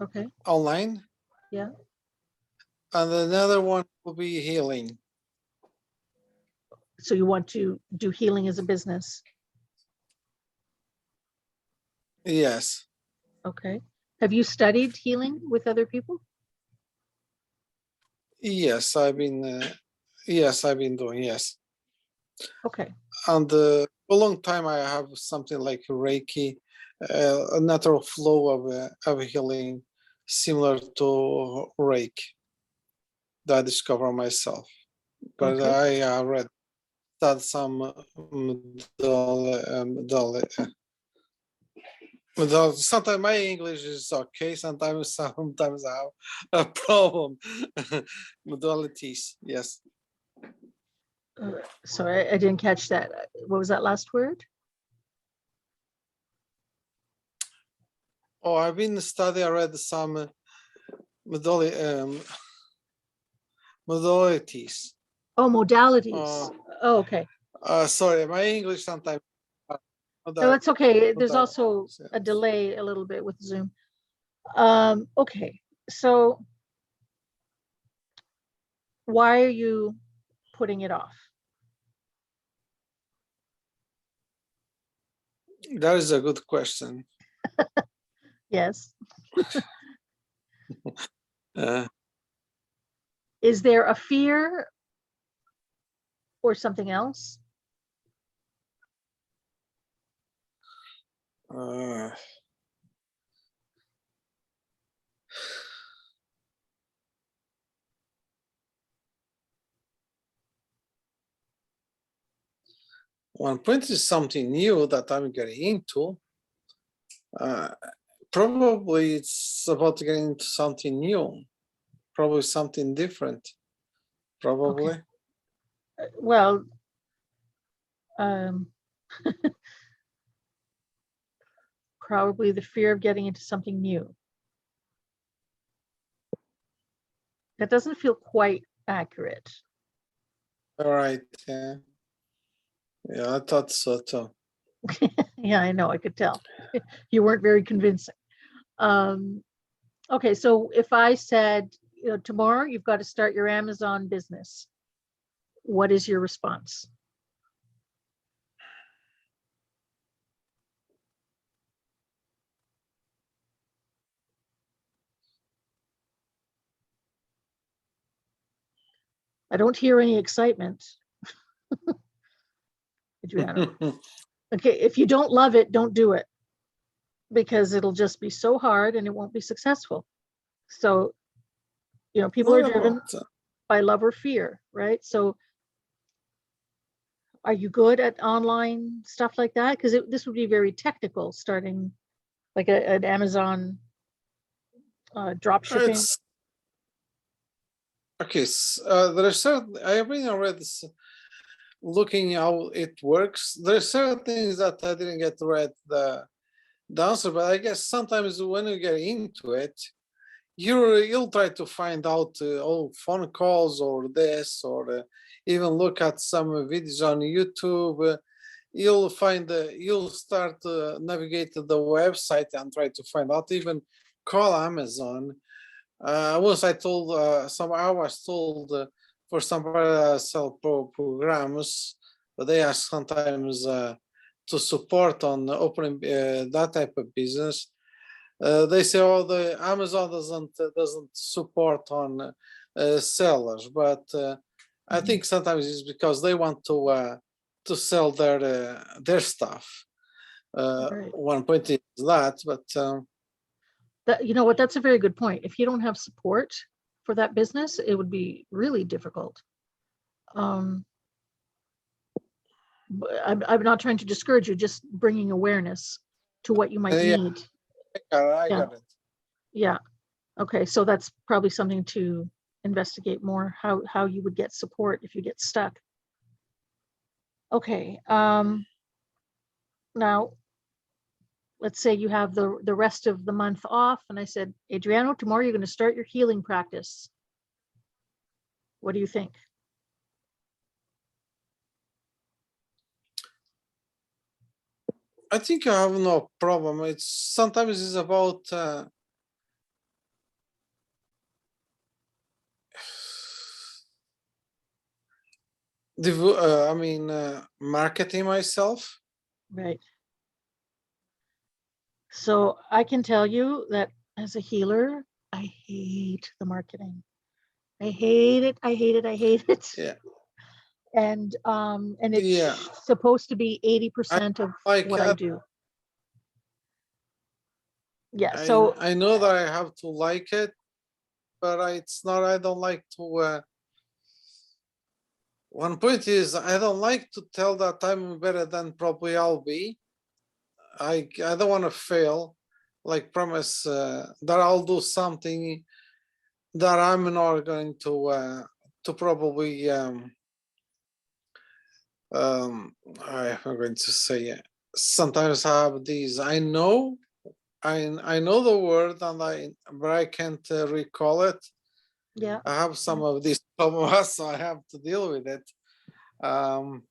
Okay. online. Yeah. And another one will be healing. So you want to do healing as a business? Yes. Okay. Have you studied healing with other people? Yes, I've been doing, yes. Okay. And a long time I have something like Reiki, a natural flow of healing, similar to Reiki that I discover myself. But Okay. I read that some sometimes my English is okay, sometimes I have a problem. Modalities, yes. Sorry, I didn't catch that. What was that last word? Oh, I've been studying, I read some modalities. Oh, modalities. Oh, okay. Sorry, my English sometimes. No, that's okay. There's modalities, also a yes. delay a little bit with Zoom. Okay, so why are you putting it off? That is a good question. Yes. Uh, Is there a fear or something else? uh, One point is something new that I'm getting into. Probably it's about getting into something new, probably something different. probably. Well, um, probably the fear of getting into something new. That doesn't feel quite accurate. All right. Yeah. Yeah, I thought so too. Yeah, I know, I could tell. You weren't very convincing. Okay, so if I said, you know, tomorrow you've got to start your Amazon business, what is your response? I don't hear any excitement. Adriano. Okay, if you don't love it, don't do it, because it'll just be so hard and it won't be successful. So, you know, people are What driven about, by love or fear, right? So are you good at online stuff like that? Because this would be very technical, starting like an Amazon drop shipping. it's okay. There are certain, I've been already looking how it works. There are certain things that I didn't get right the answer, but I guess sometimes when you get into it, you'll try to find out all phone calls or this, or even look at some videos on YouTube. You'll find you'll start navigate to the website and try to find out. Even call Amazon. Once I told I was told for somebody that sell programs, but they ask sometimes to support on opening that type of business. They say, "Oh, the Amazon doesn't support on sellers," but I think sometimes it's because they want to sell their stuff. Right. One point is that, but That, you know what, that's a very good point. If you don't have support for that business, it would be really difficult. But I'm not trying to discourage you, just bringing awareness to what you might yeah, need. I Yeah. got it. Yeah. Okay, so that's probably something to investigate more, how you would get support if you get stuck. Okay, now let's say you have the rest of the month off, and I said, Adriano, tomorrow you're going to start your healing practice. What do you think? I think I have no problem. It's sometimes it's about marketing myself. Right. So I can tell you that as a healer, I hate the marketing. I hate it. I hate it. I hate it. Yeah, And it's yeah. supposed to be 80% of Like what I do. Yeah. So I know that I have to like it, but it's not. I don't like to. One point is I don't like to tell that I'm better than probably I'll be. I don't want to fail. Like promise that I'll do something that I'm not going to probably I'm going to say sometimes I have these. I know the word and but I can't recall it. yeah. I have some of these problems, so I have to deal with it. What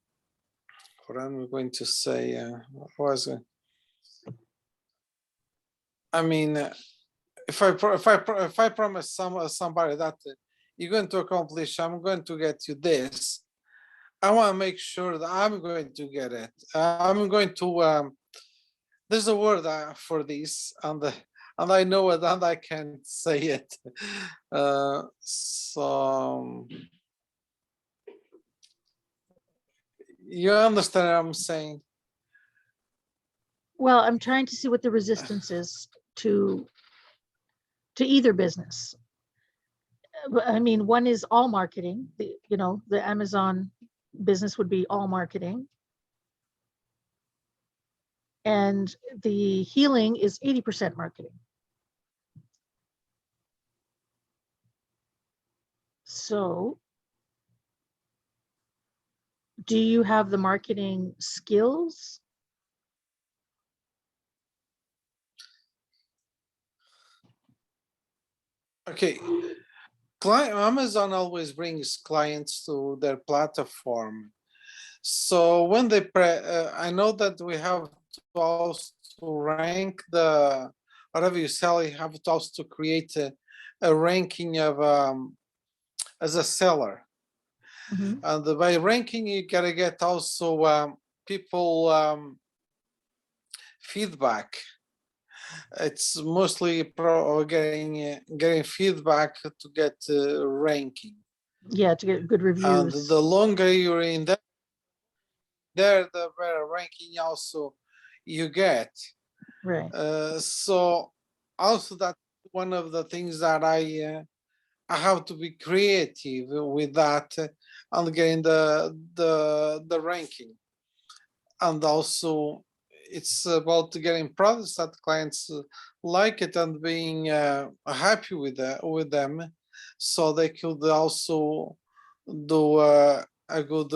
I'm going to say, what was it? I mean, if I promise somebody that you're going to accomplish, I'm going to get you this. I want to make sure that I'm going to get it. I'm going to. There's a word for this, and I know it, and I can't say it. So you understand what I'm saying? Well, I'm trying to see what the resistance is to either business. I mean, one is all marketing. The Amazon business would be all marketing. And the healing is 80% marketing. So do you have the marketing skills? Okay. Amazon always brings clients to their platform. So when they I know that we have to also rank whatever you sell, you have to also create a ranking of as a seller. Mhm. And by ranking, you gotta get also people feedback. It's mostly getting feedback to get ranking. Yeah, to get good And reviews. the longer you're in there, the better ranking also you get. Right. So also that's one of the things that I have to be creative with that and getting the ranking. And also it's about getting products that clients like it and being happy with them, so they could also do a good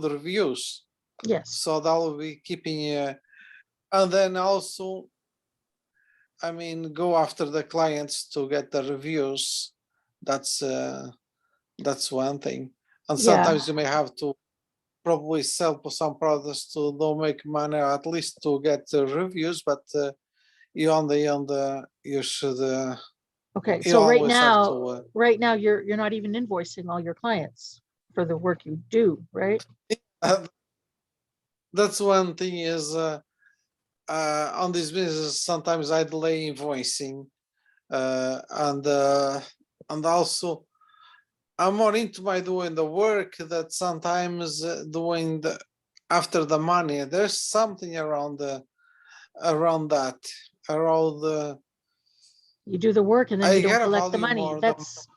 reviews. Yes. So that will be keeping and then also, I mean, go after the clients to get the reviews. That's one thing. And Yeah. sometimes you may have to probably sell some products to don't make money, or at least to get the reviews, but you you should Okay. you So always have to right now you're not even invoicing all your clients for the work you do, right? that's one thing is on this business sometimes I delay invoicing and also I'm more into my doing the work that sometimes doing the after the money. There's something around around that around the You do the work and then I you don't gotta collect the value money. more That's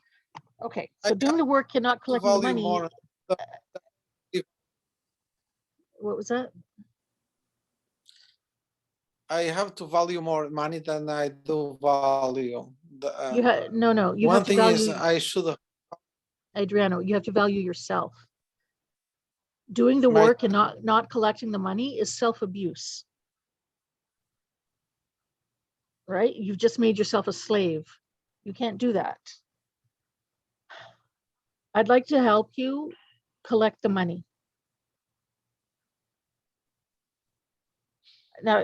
okay. I So doing the work, you're not to collecting the value money. more the, What was that? I have to value more money than I do value the You have no. You one have to thing is value, I should have Adriano. You have to value yourself. Doing the my work and not collecting the money is self-abuse, right? You've just made yourself a slave. You can't do that. I'd like to help you collect the money. Now,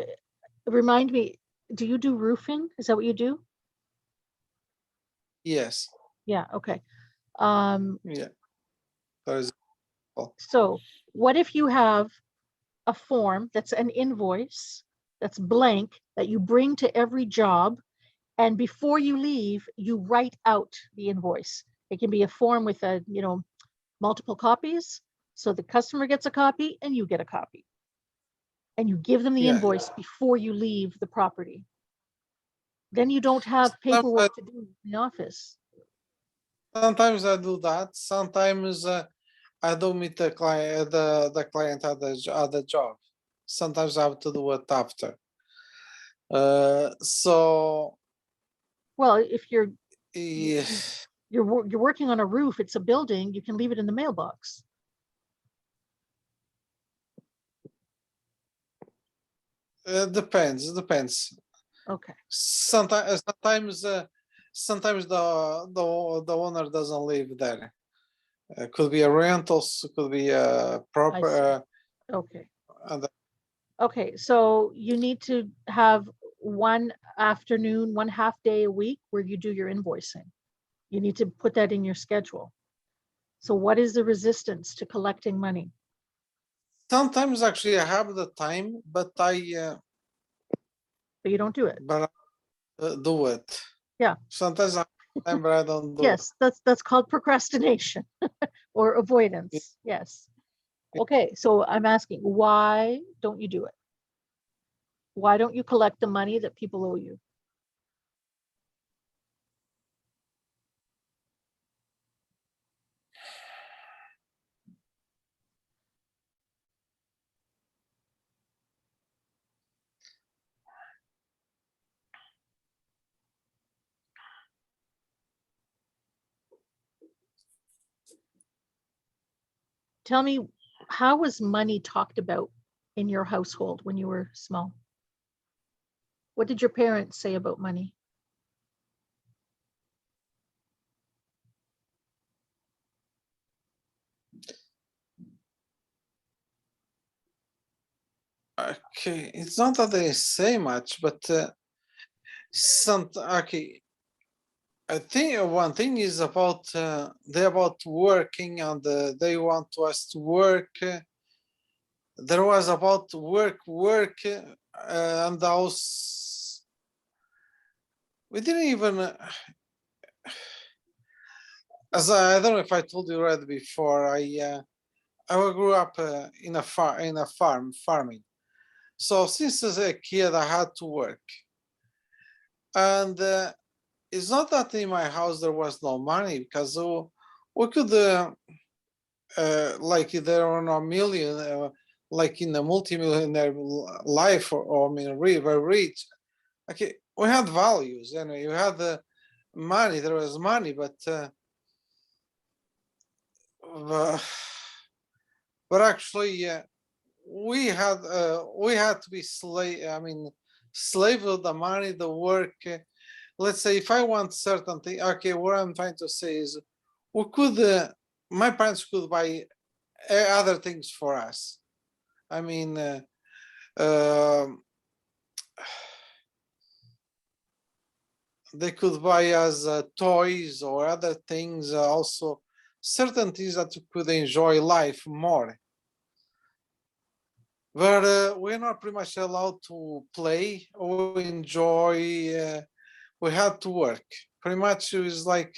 remind me, do you do roofing? Is that what you do? yes, Yeah, okay. yeah. That is all. So what if you have a form that's an invoice that's blank that you bring to every job, and before you leave, you write out the invoice. It can be a form with multiple copies. So the customer gets a copy and you get a copy. And you give them the Yeah. invoice before you leave the property. Then you don't have Sometimes paperwork to do in the office. sometimes I do that. Sometimes I do meet the client the client at the job. Sometimes I have to do it after. So Well, if yeah, you're working on a roof, it's a building, you can leave it in the mailbox. it depends. It depends. Okay. Sometimes the owner doesn't live there. Could be a rentals, could be a proper. Okay. And Okay. So you need to have one afternoon, one half day a week where you do your invoicing. You need to put that in your schedule. So what is the resistance to collecting money? sometimes actually I have the time, but But you don't do it. do it. Yeah. Sometimes I have time, but I don't do it. Yes, that's called procrastination or avoidance. Yes. Okay, so I'm asking, why don't you do it? Why don't you collect the money that people owe you? Tell me how was money talked about in your household when you were small? What did your parents say about money? Okay, it's not that they say much, but okay. I think one thing is about they about working and they want us to work. There was about work, and also we didn't even. As I don't know if I told you right before, I grew up in a farming. So since as a kid, I had to work, and it's not that in my house there was no money because we could like there were no million like in a multi-millionaire life or I mean very rich. Okay, we had values and you had the money. There was money, but actually we had to be slave. I mean, slave of the money, the work. Let's say if I want certain thing, okay, what I'm trying to say is we could, my parents could buy other things for us. I mean, they could buy us toys or other things, also certain things that you could enjoy life more. But we're not pretty much allowed to play or enjoy. We had to work. Pretty much it was like,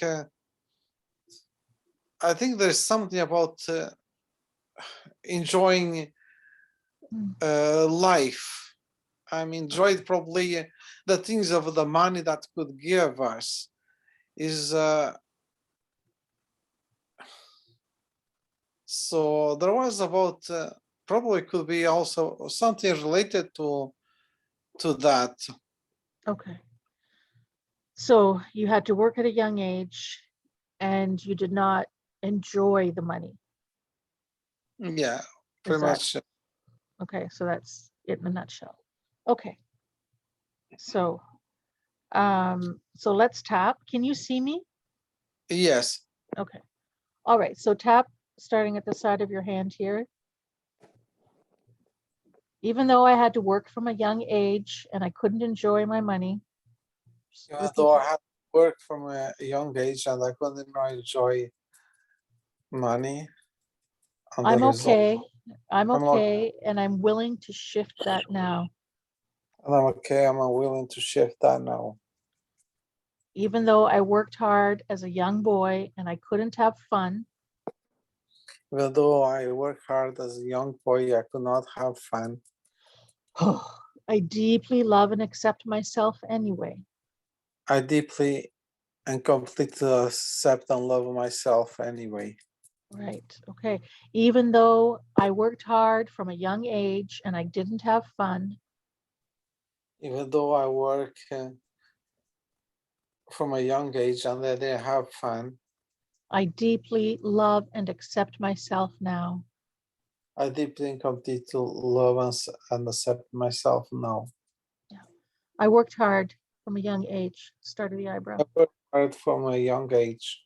I think there's something about enjoying life. I mean, enjoyed probably the things of the money that could give us is so there was about probably could be also something related to that. Okay. So you had to work at a young age and you did not enjoy the money. Yeah, pretty that- much. Okay, so that's it in a nutshell. Okay. So so let's tap. Can you see me? Yes. Okay. All right. So tap starting at the side of your hand here. Even though I had to work from a young age and I couldn't enjoy my money. Just Even repeat though I that. had worked from a young age and I couldn't enjoy money and the I'm result. okay. I'm I'm okay. And I'm willing to shift that now. And I'm okay. I'm willing to shift that now. Even though I worked hard as a young boy and I couldn't have fun, Even though I worked hard as a young boy, I could not have fun. I deeply love and accept myself anyway. I deeply and completely accept and love myself anyway. Right. Okay. Even though I worked hard from a young age and I didn't have fun, Even though I work from a young age and I didn't have fun, I deeply love and accept myself now. I deeply and completely love and accept myself now. I worked hard from a young age. Start of the eyebrow, I worked hard from a young age.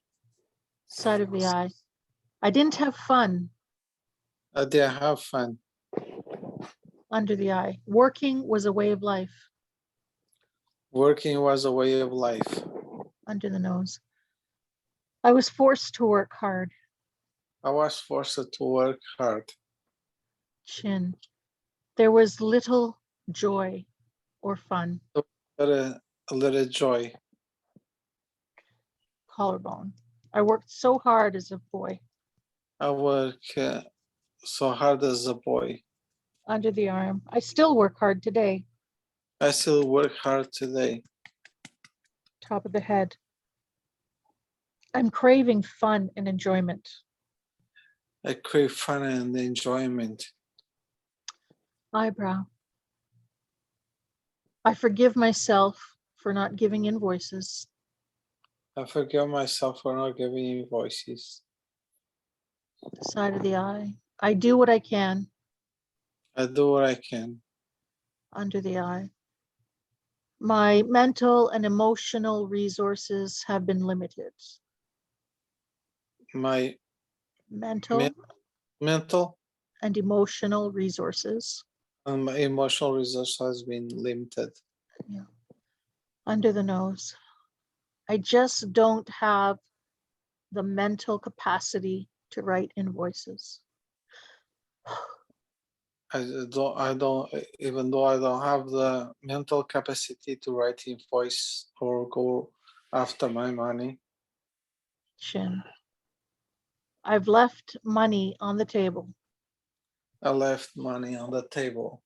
side of the eye. I didn't have fun. I didn't have fun. Under the eye. Working was a way of life. Working was a way of life. Under the nose. I was forced to work hard. I was forced to work hard. Chin. There was little joy or fun. A little joy. Collarbone. I worked so hard as a boy. I worked so hard as a boy. Under the arm. I still work hard today. I still work hard today. Top of the head. I'm craving fun and enjoyment. I crave fun and enjoyment. Eyebrow. I forgive myself for not giving invoices. I forgive myself for not giving invoices. Side of the eye. I do what I can I do what I can. under the I. My mental and emotional resources have been limited. My Mental mental and emotional resources and my emotional resource has been limited. under the nose. I just don't have the mental capacity to write invoices. Even though I don't have the mental capacity to write invoice or go after my money. Chin. I've left money on the table. I left money on the table.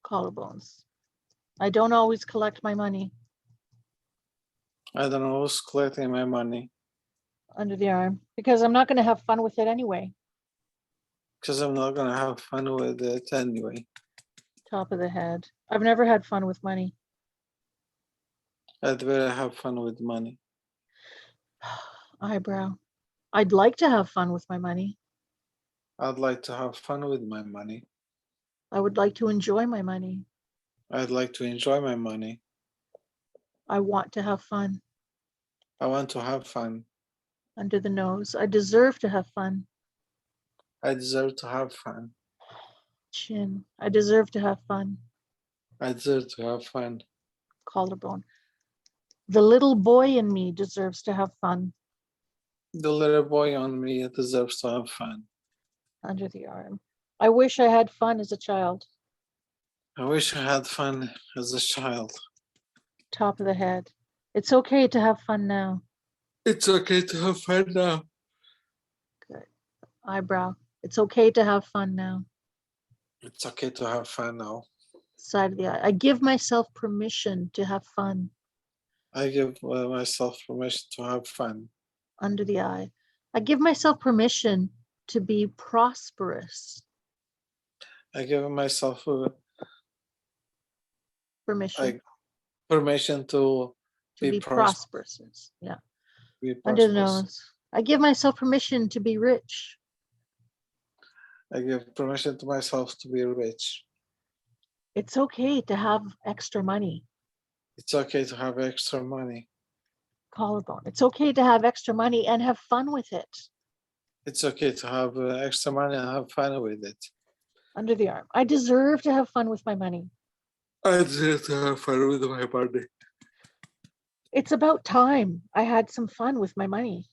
Collarbones. I don't always collect my money. I don't know who's collecting my money Under the arm because I'm not going to have fun with it anyway. because I'm not gonna have fun with it anyway. Top of the head. I've never had fun with money. I'd rather have fun with money. Eyebrow. I'd like to have fun with my money. I'd like to have fun with my money. I would like to enjoy my money. I'd like to enjoy my money. I want to have fun. I want to have fun. Under the nose. I deserve to have fun. I deserve to have fun. Chin. I deserve to have fun. I deserve to have fun. Collarbone. The little boy in me deserves to have fun. The little boy on me deserves to have fun. Under the arm. I wish I had fun as a child. I wish I had fun as a child. Top of the head. It's okay to have fun now. It's okay to have fun now. Good. Eyebrow. It's okay to have fun now. It's okay to have fun now. Side of the eye. I give myself permission to have fun. I give myself permission to have fun. Under the eye. I give myself permission to be prosperous. I give myself Permission permission to to be prosperous. Yeah. be Under the prosperous. nose. I give myself permission to be rich. I give permission to myself to be rich. It's okay to have extra money. It's okay to have extra money. Collarbone. It's okay to have extra money and have fun with it. It's okay to have extra money and have fun with it. Under the arm. I deserve to have fun with my money. I deserve to have fun with my money. It's about time I had some fun with my money.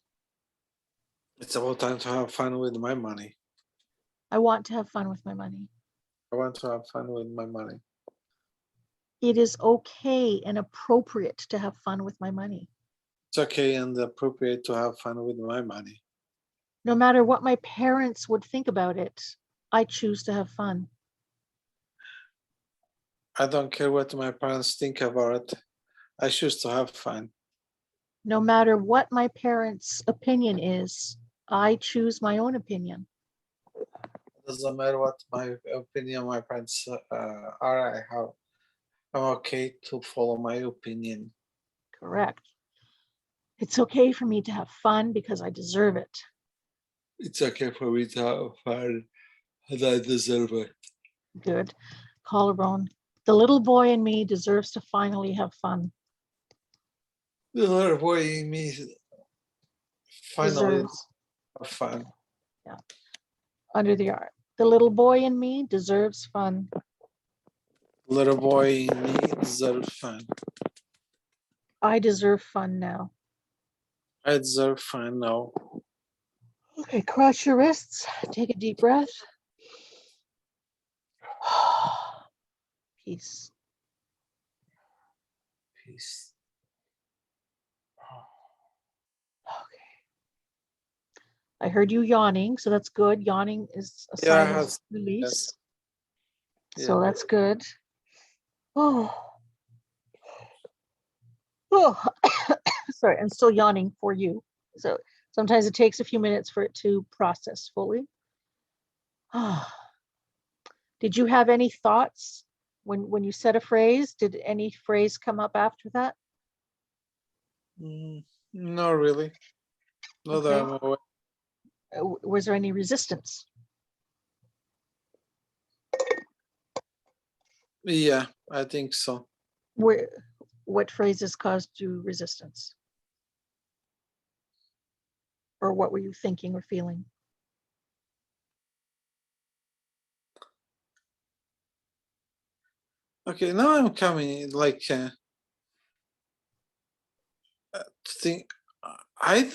It's about time to have fun with my money. I want to have fun with my money. I want to have fun with my money. It is okay and appropriate to have fun with my money. It's okay and appropriate to have fun with my money. No matter what my parents would think about it, I choose to have fun. I don't care what my parents think about it. I choose to have fun. No matter what my parents' opinion is, I choose my own opinion. Doesn't matter what my opinion my parents are. I'm okay to follow my opinion. Correct. It's okay for me to have fun because I deserve it. It's okay for me to have fun, and I deserve it. Good. Collarbone. The little boy in me deserves to finally have fun. The little boy in me finally Deserves. have fun. Under the arm. The little boy in me deserves fun. Little boy in me deserves fun. I deserve fun now. I deserve fun now. Okay, cross your wrists. Take a deep breath. Peace. Peace. Okay. I heard you yawning, so that's good. Yawning is a Yeah, I sign of have- release. yes. So Yeah. that's good. Oh. Oh. Sorry, I'm still yawning for you. So sometimes it takes a few minutes for it to process fully. Did you have any thoughts when you said a phrase? Did any phrase come up after that? Not really. Not that I'm aware. Was there any resistance? Yeah, I think so. What phrases caused you resistance? Or what were you thinking or feeling? Okay, now I'm coming like think.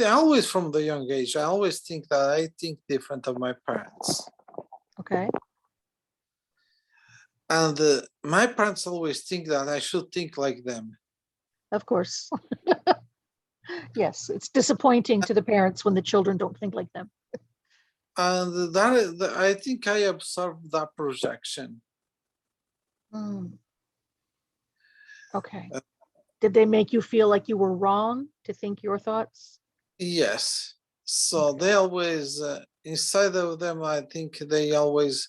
Always from the young age, I always think that I think different of my parents, Okay, and my parents always think that I should think like them. of course. Yes, it's disappointing to the parents when the children don't think like them. And I think I observed that projection. Mm. Okay. Uh, Did they make you feel like you were wrong to think your thoughts? Yes. So they always, inside of them, I think they always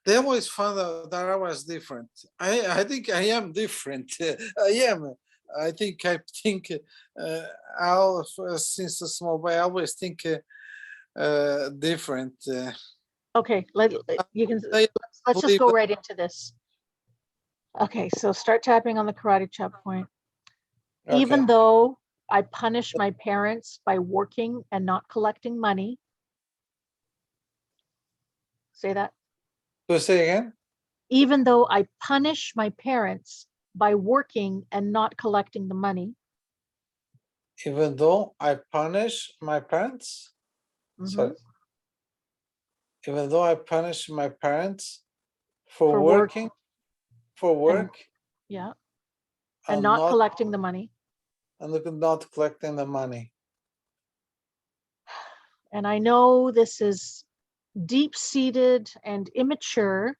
found out that I was different. I think I am different. I am. I think since a small boy, I always think different. Okay, you can, They let's just believe go that- right into this. Okay, so start tapping on the karate chop point. Okay. Even though I punish my parents by working and not collecting money. Say that. To say again? Even though I punish my parents by working and not collecting the money. Even though I punish my parents, sorry. Mhm. Even though I punish my parents for For work. working, for work, Yeah, and and not not collecting the money. not collecting the money. And I know this is deep-seated and immature.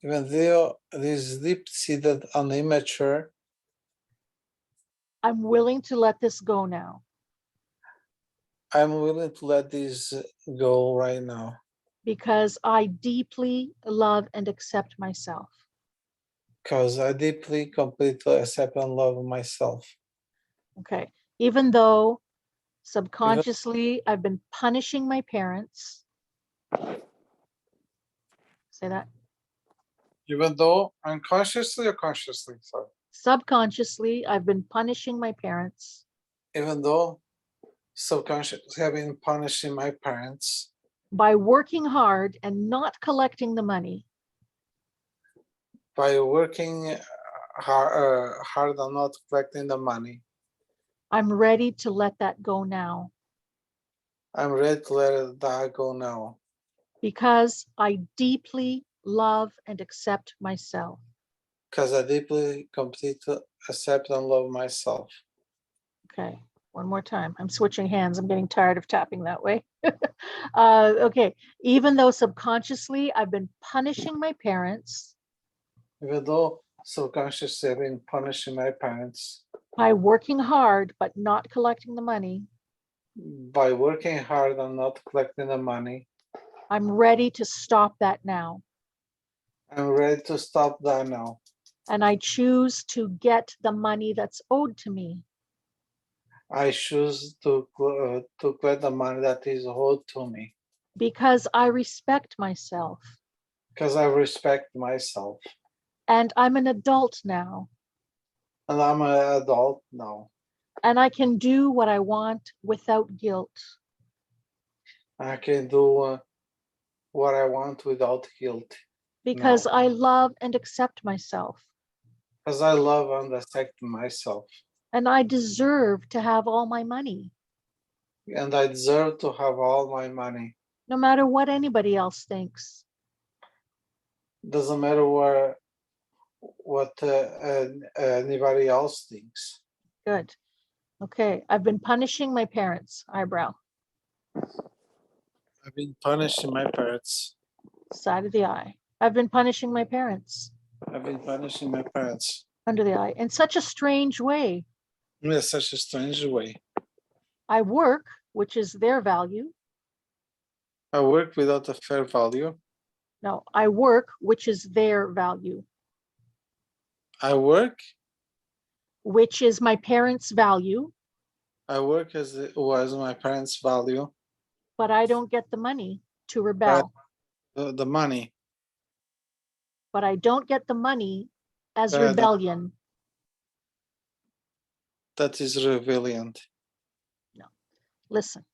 Even though this is deep-seated and immature, I'm willing to let this go now I'm willing to let this go right now because I deeply love and accept myself. because I deeply, completely accept and love myself. Okay. Even though subconsciously I've been punishing my parents. Say that. Even though unconsciously or consciously, sorry. Subconsciously, I've been punishing my parents Even though subconsciously have been punishing my parents by working hard and not collecting the money. by working hard on not collecting the money. I'm ready to let that go now I'm ready to let that go now because I deeply love and accept myself. because I deeply, completely accept and love myself. Okay, one more time. I'm switching hands. I'm getting tired of tapping that way. Okay, even though subconsciously I've been punishing my parents Even though subconsciously I've been punishing my parents by working hard but not collecting the money, by working hard and not collecting the money, I'm ready to stop that now. I'm ready to stop that now. And I choose to get the money that's owed to me I choose to collect the money that is owed to me because I respect myself because I respect myself. and I'm an adult now And I'm an adult now. and I can do what I want without guilt. I can do what I want without guilt. Because No. I love and accept myself. Because I love and accept myself. And I deserve to have all my money, And I deserve to have all my money. no matter what anybody else thinks. Doesn't matter what anybody else thinks. Good. Okay, I've been punishing my parents. Eyebrow. I've been punishing my parents. Side of the eye. I've been punishing my parents. I've been punishing my parents Under the eye. In such a strange way. in such a strange way. I work, which is their value. I work without a fair value. No, I work, which is their value. I work. Which is my parents' value. I work as it was my parents' value. But I don't get the money to rebel. The money. but I don't get the money as That- rebellion. That is rebellion. Listen,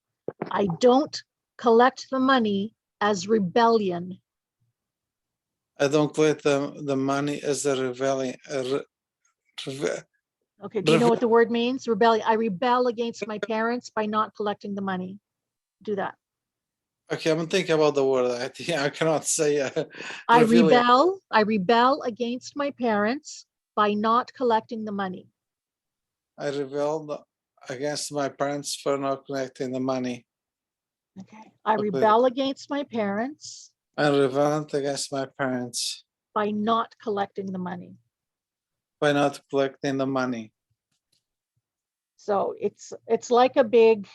I don't collect the money as rebellion. I don't collect the money as a rebellion. Okay, do you know what the word means? Rebellion. I rebel against my parents by not collecting the money. Do that. Okay, I'm thinking about the word. I think I cannot say. I rebellion. rebel against my parents by not collecting the money. I rebelled against my parents for not collecting the money. Okay. I Okay. rebel against my parents I rebelled against my parents by not collecting the money. by not collecting the money. So it's like a big,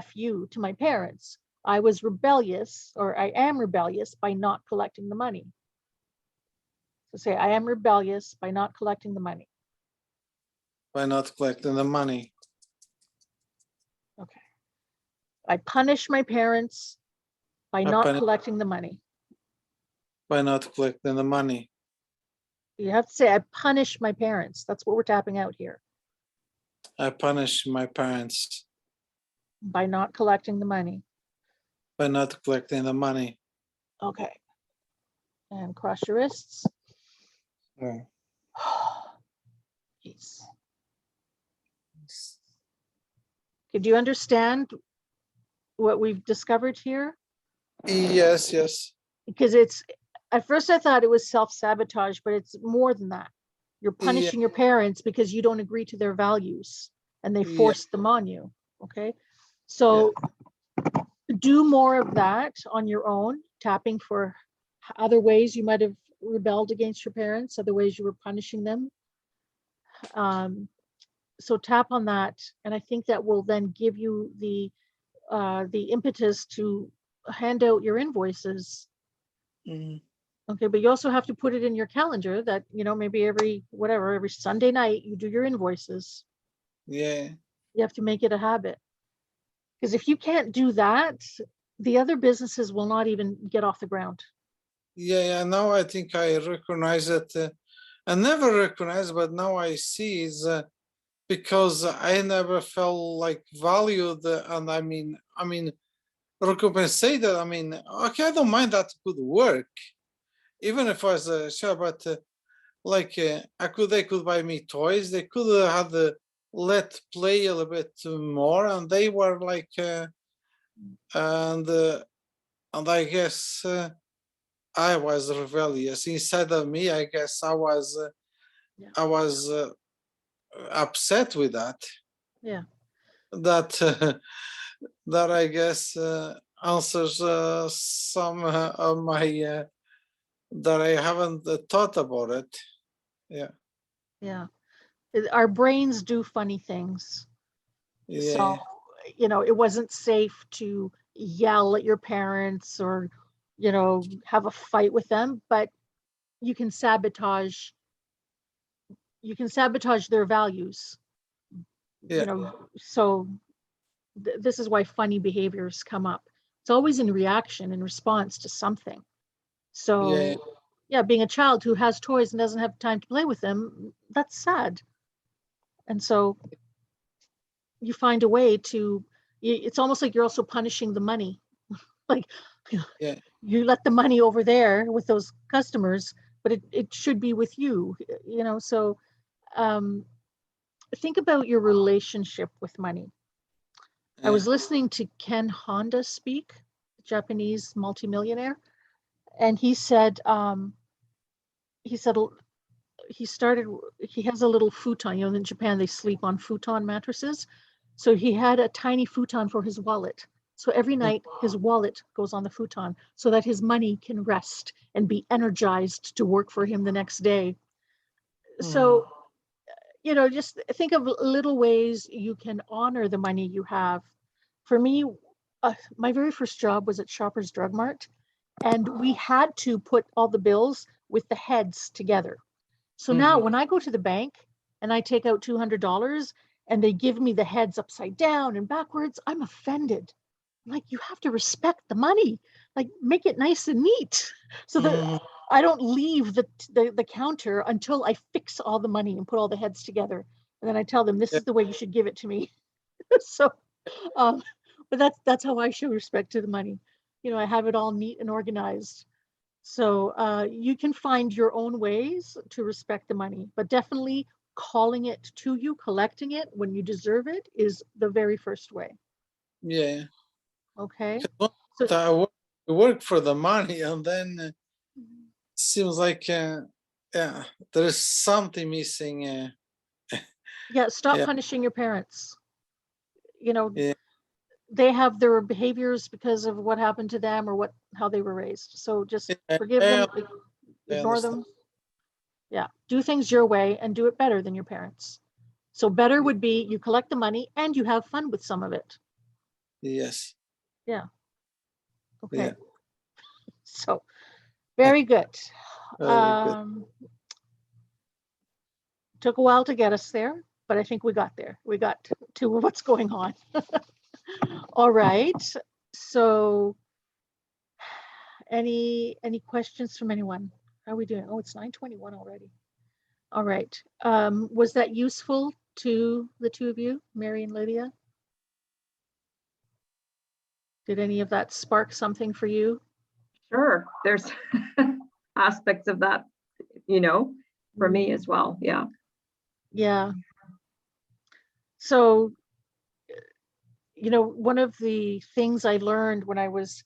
FU to my parents. I was rebellious, or I am rebellious by not collecting the money. So say, I am rebellious by not collecting the money. By not collecting the money. Okay. I punish my parents by I not punish- collecting the money. By not collecting the money. You have to say, I punish my parents. That's what we're tapping out here, I punish my parents by not collecting the money. by not collecting the money. Okay. And cross your wrists. Yeah. Peace. Okay, do you understand what we've discovered here? Yes, yes. Because it's, at first I thought it was self-sabotage, but it's more than that. You're punishing your parents because you don't agree to their values and they Yeah. forced them on you. Okay. So do more of that on your own, tapping for other ways you might have rebelled against your parents, other ways you were punishing them. So tap on that, and I think that will then give you the impetus to hand out your invoices. Mhm. Okay, but you also have to put it in your calendar that, maybe every Sunday night you do your invoices. Yeah. You have to make it a habit. Because if you can't do that, the other businesses will not even get off the ground. Yeah. Now I think I recognize it. I never recognized, but now I see is because I never felt like valued, and I mean, recompensated. I mean, okay, I don't mind that good work, even if I was a child, but they could buy me toys. They could have let play a little bit more, and they were like, and I guess I was rebellious inside of me. I guess I was upset with that. Yeah. That that I guess answers some of my that I haven't thought about it. Yeah. Yeah. Our brains do funny things. Yeah. So, it wasn't safe to yell at your parents or, have a fight with them, but you can sabotage their values. Yeah. So this is why funny behaviors come up. It's always in reaction, in response to something. So yeah, being a child who has toys and doesn't have time to play with them, that's sad. And so you find a way to, it's almost like you're also punishing the money. Like, Yeah. you let the money over there with those customers, but it should be with you, so think about your relationship with money. I was listening to Ken Honda speak, Japanese multimillionaire, and he said he has a little futon. In Japan they sleep on futon mattresses, so he had a tiny futon for his wallet. So every night his wallet goes on the futon so that his money can rest and be energized to work for him the next day. So just think of little ways you can honor the money you have. For me, my very first job was at Shoppers Drug Mart, and we had to put all the bills with the heads together. So now when I go to the bank and I take out $200 and they give me the heads upside down and backwards, I'm offended. I'm like, you have to respect the money, like make it nice and neat so that I don't leave the counter until I fix all the money and put all the heads together. And then I tell them, this Yeah. is the way you should give it to me. So, um, but that's how I show respect to the money. You know, I have it all neat and organized. So you can find your own ways to respect the money, but definitely calling it to you, collecting it when you deserve it is the very first way. Yeah. Okay. 'Cause So we work for the money, and then seems like yeah, there's something missing. yeah, stop Yeah. punishing your parents. You know, Yeah. they have their behaviors because of what happened to them or how they were raised. So just Yeah, forgive I them, I ignore understand. them. Yeah, do things your way and do it better than your parents. So better would be you collect the money and you have fun with some of it. Yes. Yeah. Yeah. Okay. So very good. Very good. Took a while to get us there, but I think we got there. We got to what's going on. All right. So any questions from anyone? How are we doing? Oh, it's 9:21 already. All right. Was that useful to the two of you, Mary and Lydia? Did any of that spark something for you? Sure, there's aspects of that, for me as well. Yeah. Yeah. So, one of the things I learned when I was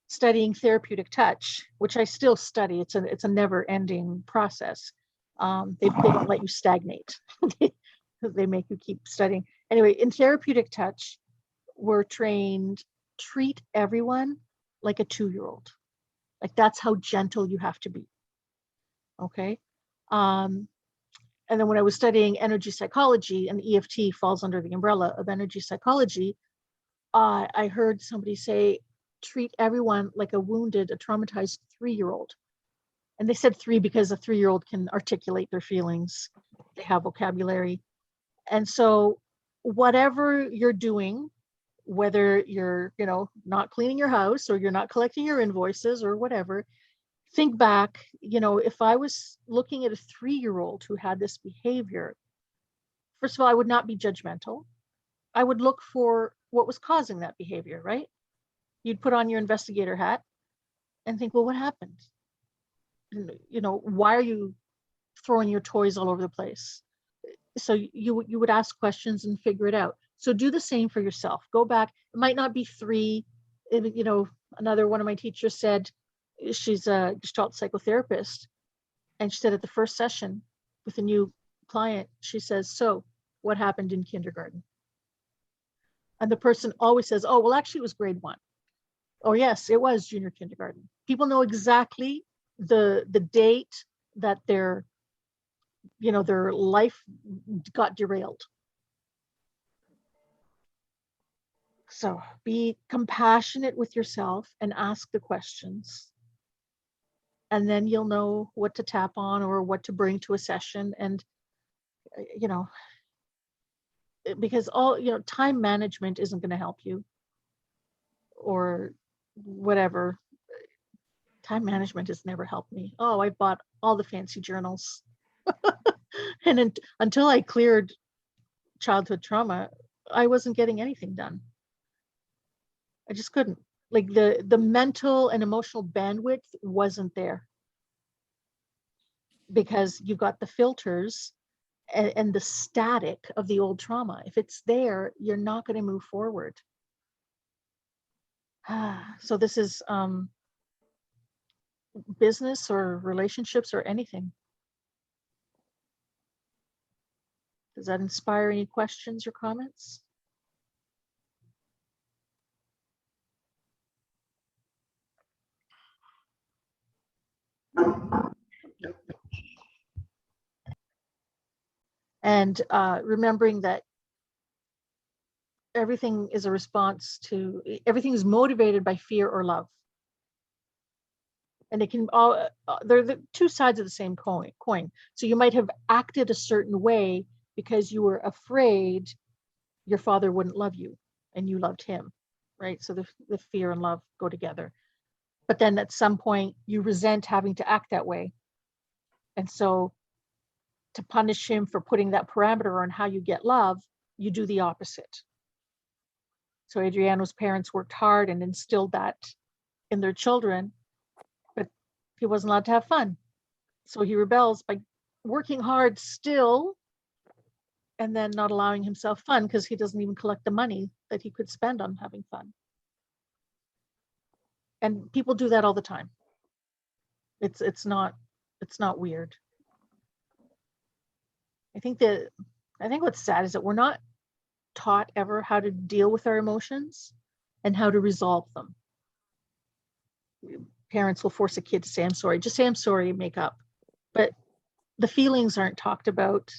studying therapeutic touch, which I still study, it's a never ending process. They don't let you stagnate. They make you keep studying. Anyway, in therapeutic touch, we're trained treat everyone like a 2-year-old. Like that's how gentle you have to be. Okay. And then when I was studying energy psychology, and EFT falls under the umbrella of energy psychology, I heard somebody say, treat everyone like a traumatized 3-year-old. And they said 3 because a 3-year-old can articulate their feelings. They have vocabulary. And so whatever you're doing, whether you're, not cleaning your house or you're not collecting your invoices or whatever, think back, if I was looking at a 3-year-old who had this behavior, first of all, I would not be judgmental. I would look for what was causing that behavior, right? You'd put on your investigator hat and think, well, what happened? Why are you throwing your toys all over the place? So you would ask questions and figure it out. So do the same for yourself. Go back. It might not be 3. Another one of my teachers said, she's a Gestalt psychotherapist, and she said at the first session with a new client, she says, so what happened in kindergarten? And the person always says, oh, well, actually it was grade 1. Oh yes, it was junior kindergarten. People know exactly the date that their life got derailed. So be compassionate with yourself and ask the questions. And then you'll know what to tap on or what to bring to a session. And, because time management isn't going to help you or whatever. Time management has never helped me. Oh, I bought all the fancy journals. And until I cleared childhood trauma, I wasn't getting anything done. I just couldn't. Like the mental and emotional bandwidth wasn't there because you've got the filters and the static of the old trauma. If it's there, you're not going to move forward. So this is business or relationships or anything. Does that inspire any questions or comments? And remembering that everything is a response to, everything is motivated by fear or love. And it can all, they're the two sides of the same coin. So you might have acted a certain way because you were afraid your father wouldn't love you and you loved him, right? So the fear and love go together. but then at some point you resent having to act that way. And so to punish him for putting that parameter on how you get love, you do the opposite. So Adriano's parents worked hard and instilled that in their children, but he wasn't allowed to have fun. So he rebels by working hard still, and then not allowing himself fun because he doesn't even collect the money that he could spend on having fun. And people do that all the time. It's not weird. I think what's sad is that we're not taught ever how to deal with our emotions and how to resolve them. Parents will force a kid to say, I'm sorry, just say I'm sorry, make up. But the feelings aren't talked about.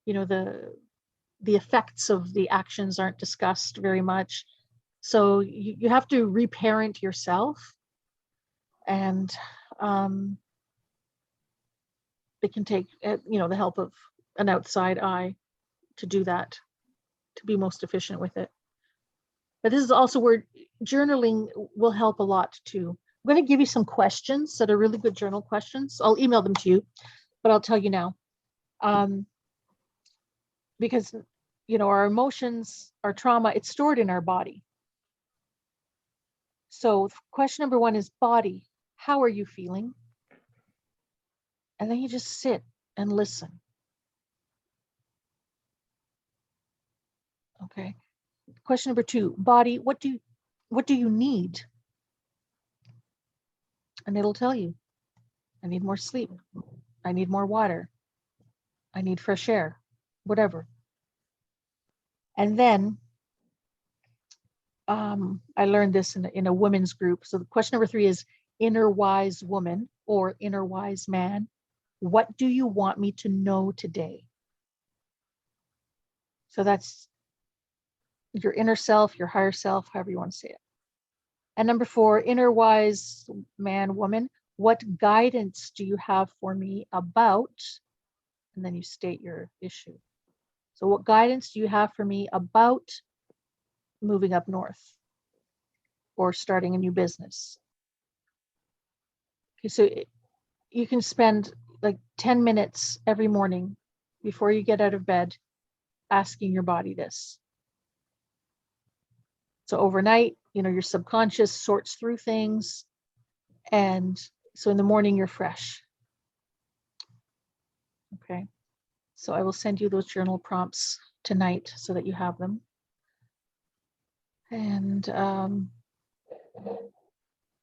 You know, the effects of the actions aren't discussed very much. So you have to reparent yourself, and it can take, the help of an outside eye to do that, to be most efficient with it. But this is also where journaling will help a lot too. I'm going to give you some questions that are really good journal questions. I'll email them to you, but I'll tell you now. Because, our emotions, our trauma, it's stored in our body. So question number 1 is body. How are you feeling? And then you just sit and listen. Okay. Question number 2, body, what do you need? And it'll tell you. I need more sleep. I need more water. I need fresh air, whatever. And then I learned this in a women's group. So the question number 3 is inner wise woman or inner wise man. What do you want me to know today? So that's your inner self, your higher self, however you want to say it. And number 4, inner wise man, woman, what guidance do you have for me about, and then you state your issue. So what guidance do you have for me about moving up north or starting a new business? Okay, so you can spend like 10 minutes every morning before you get out of bed asking your body this. So overnight, your subconscious sorts through things. And so in the morning, you're fresh. Okay. So I will send you those journal prompts tonight so that you have them. And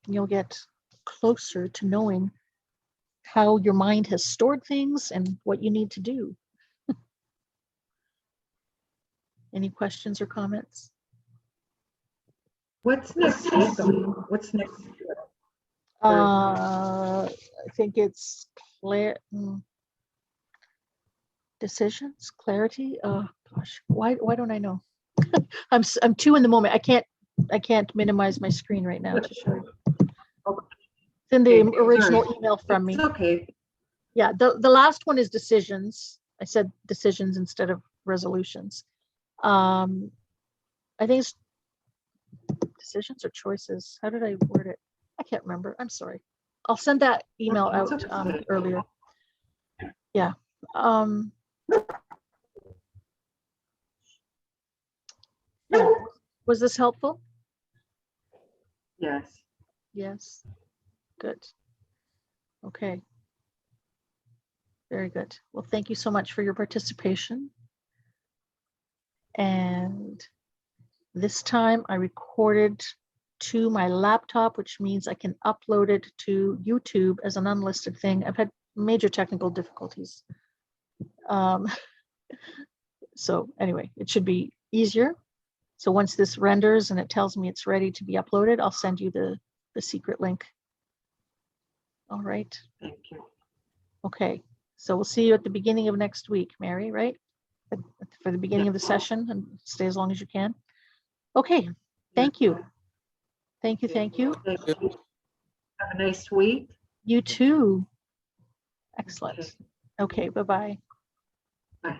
you'll get closer to knowing how your mind has stored things and what you need to do. Any questions or comments? What's next week? What's next? I think it's decisions, clarity. Oh gosh, why don't I know? I'm 2 in the moment. I can't minimize my screen right now to show you. It's in the original email from me. It's okay. Yeah, the last one is decisions. I said decisions instead of resolutions. I think it's decisions or choices. How did I word it? I can't remember. I'm sorry. I'll send that email out earlier. Yeah. Yeah. Was this helpful? Yes. Yes. Good. Okay. Very good. Well, thank you so much for your participation. And this time I recorded to my laptop, which means I can upload it to YouTube as an unlisted thing. I've had major technical difficulties. So anyway, it should be easier. So once this renders and it tells me it's ready to be uploaded, I'll send you the secret link. All right. Thank you. Okay. So we'll see you at the beginning of next week, Mary, right? For the beginning of the session, and stay as long as you can. Okay. Thank you. Thank you. Thank you. Thank you. Have a nice week. You too. Excellent. Okay. Bye-bye. Bye.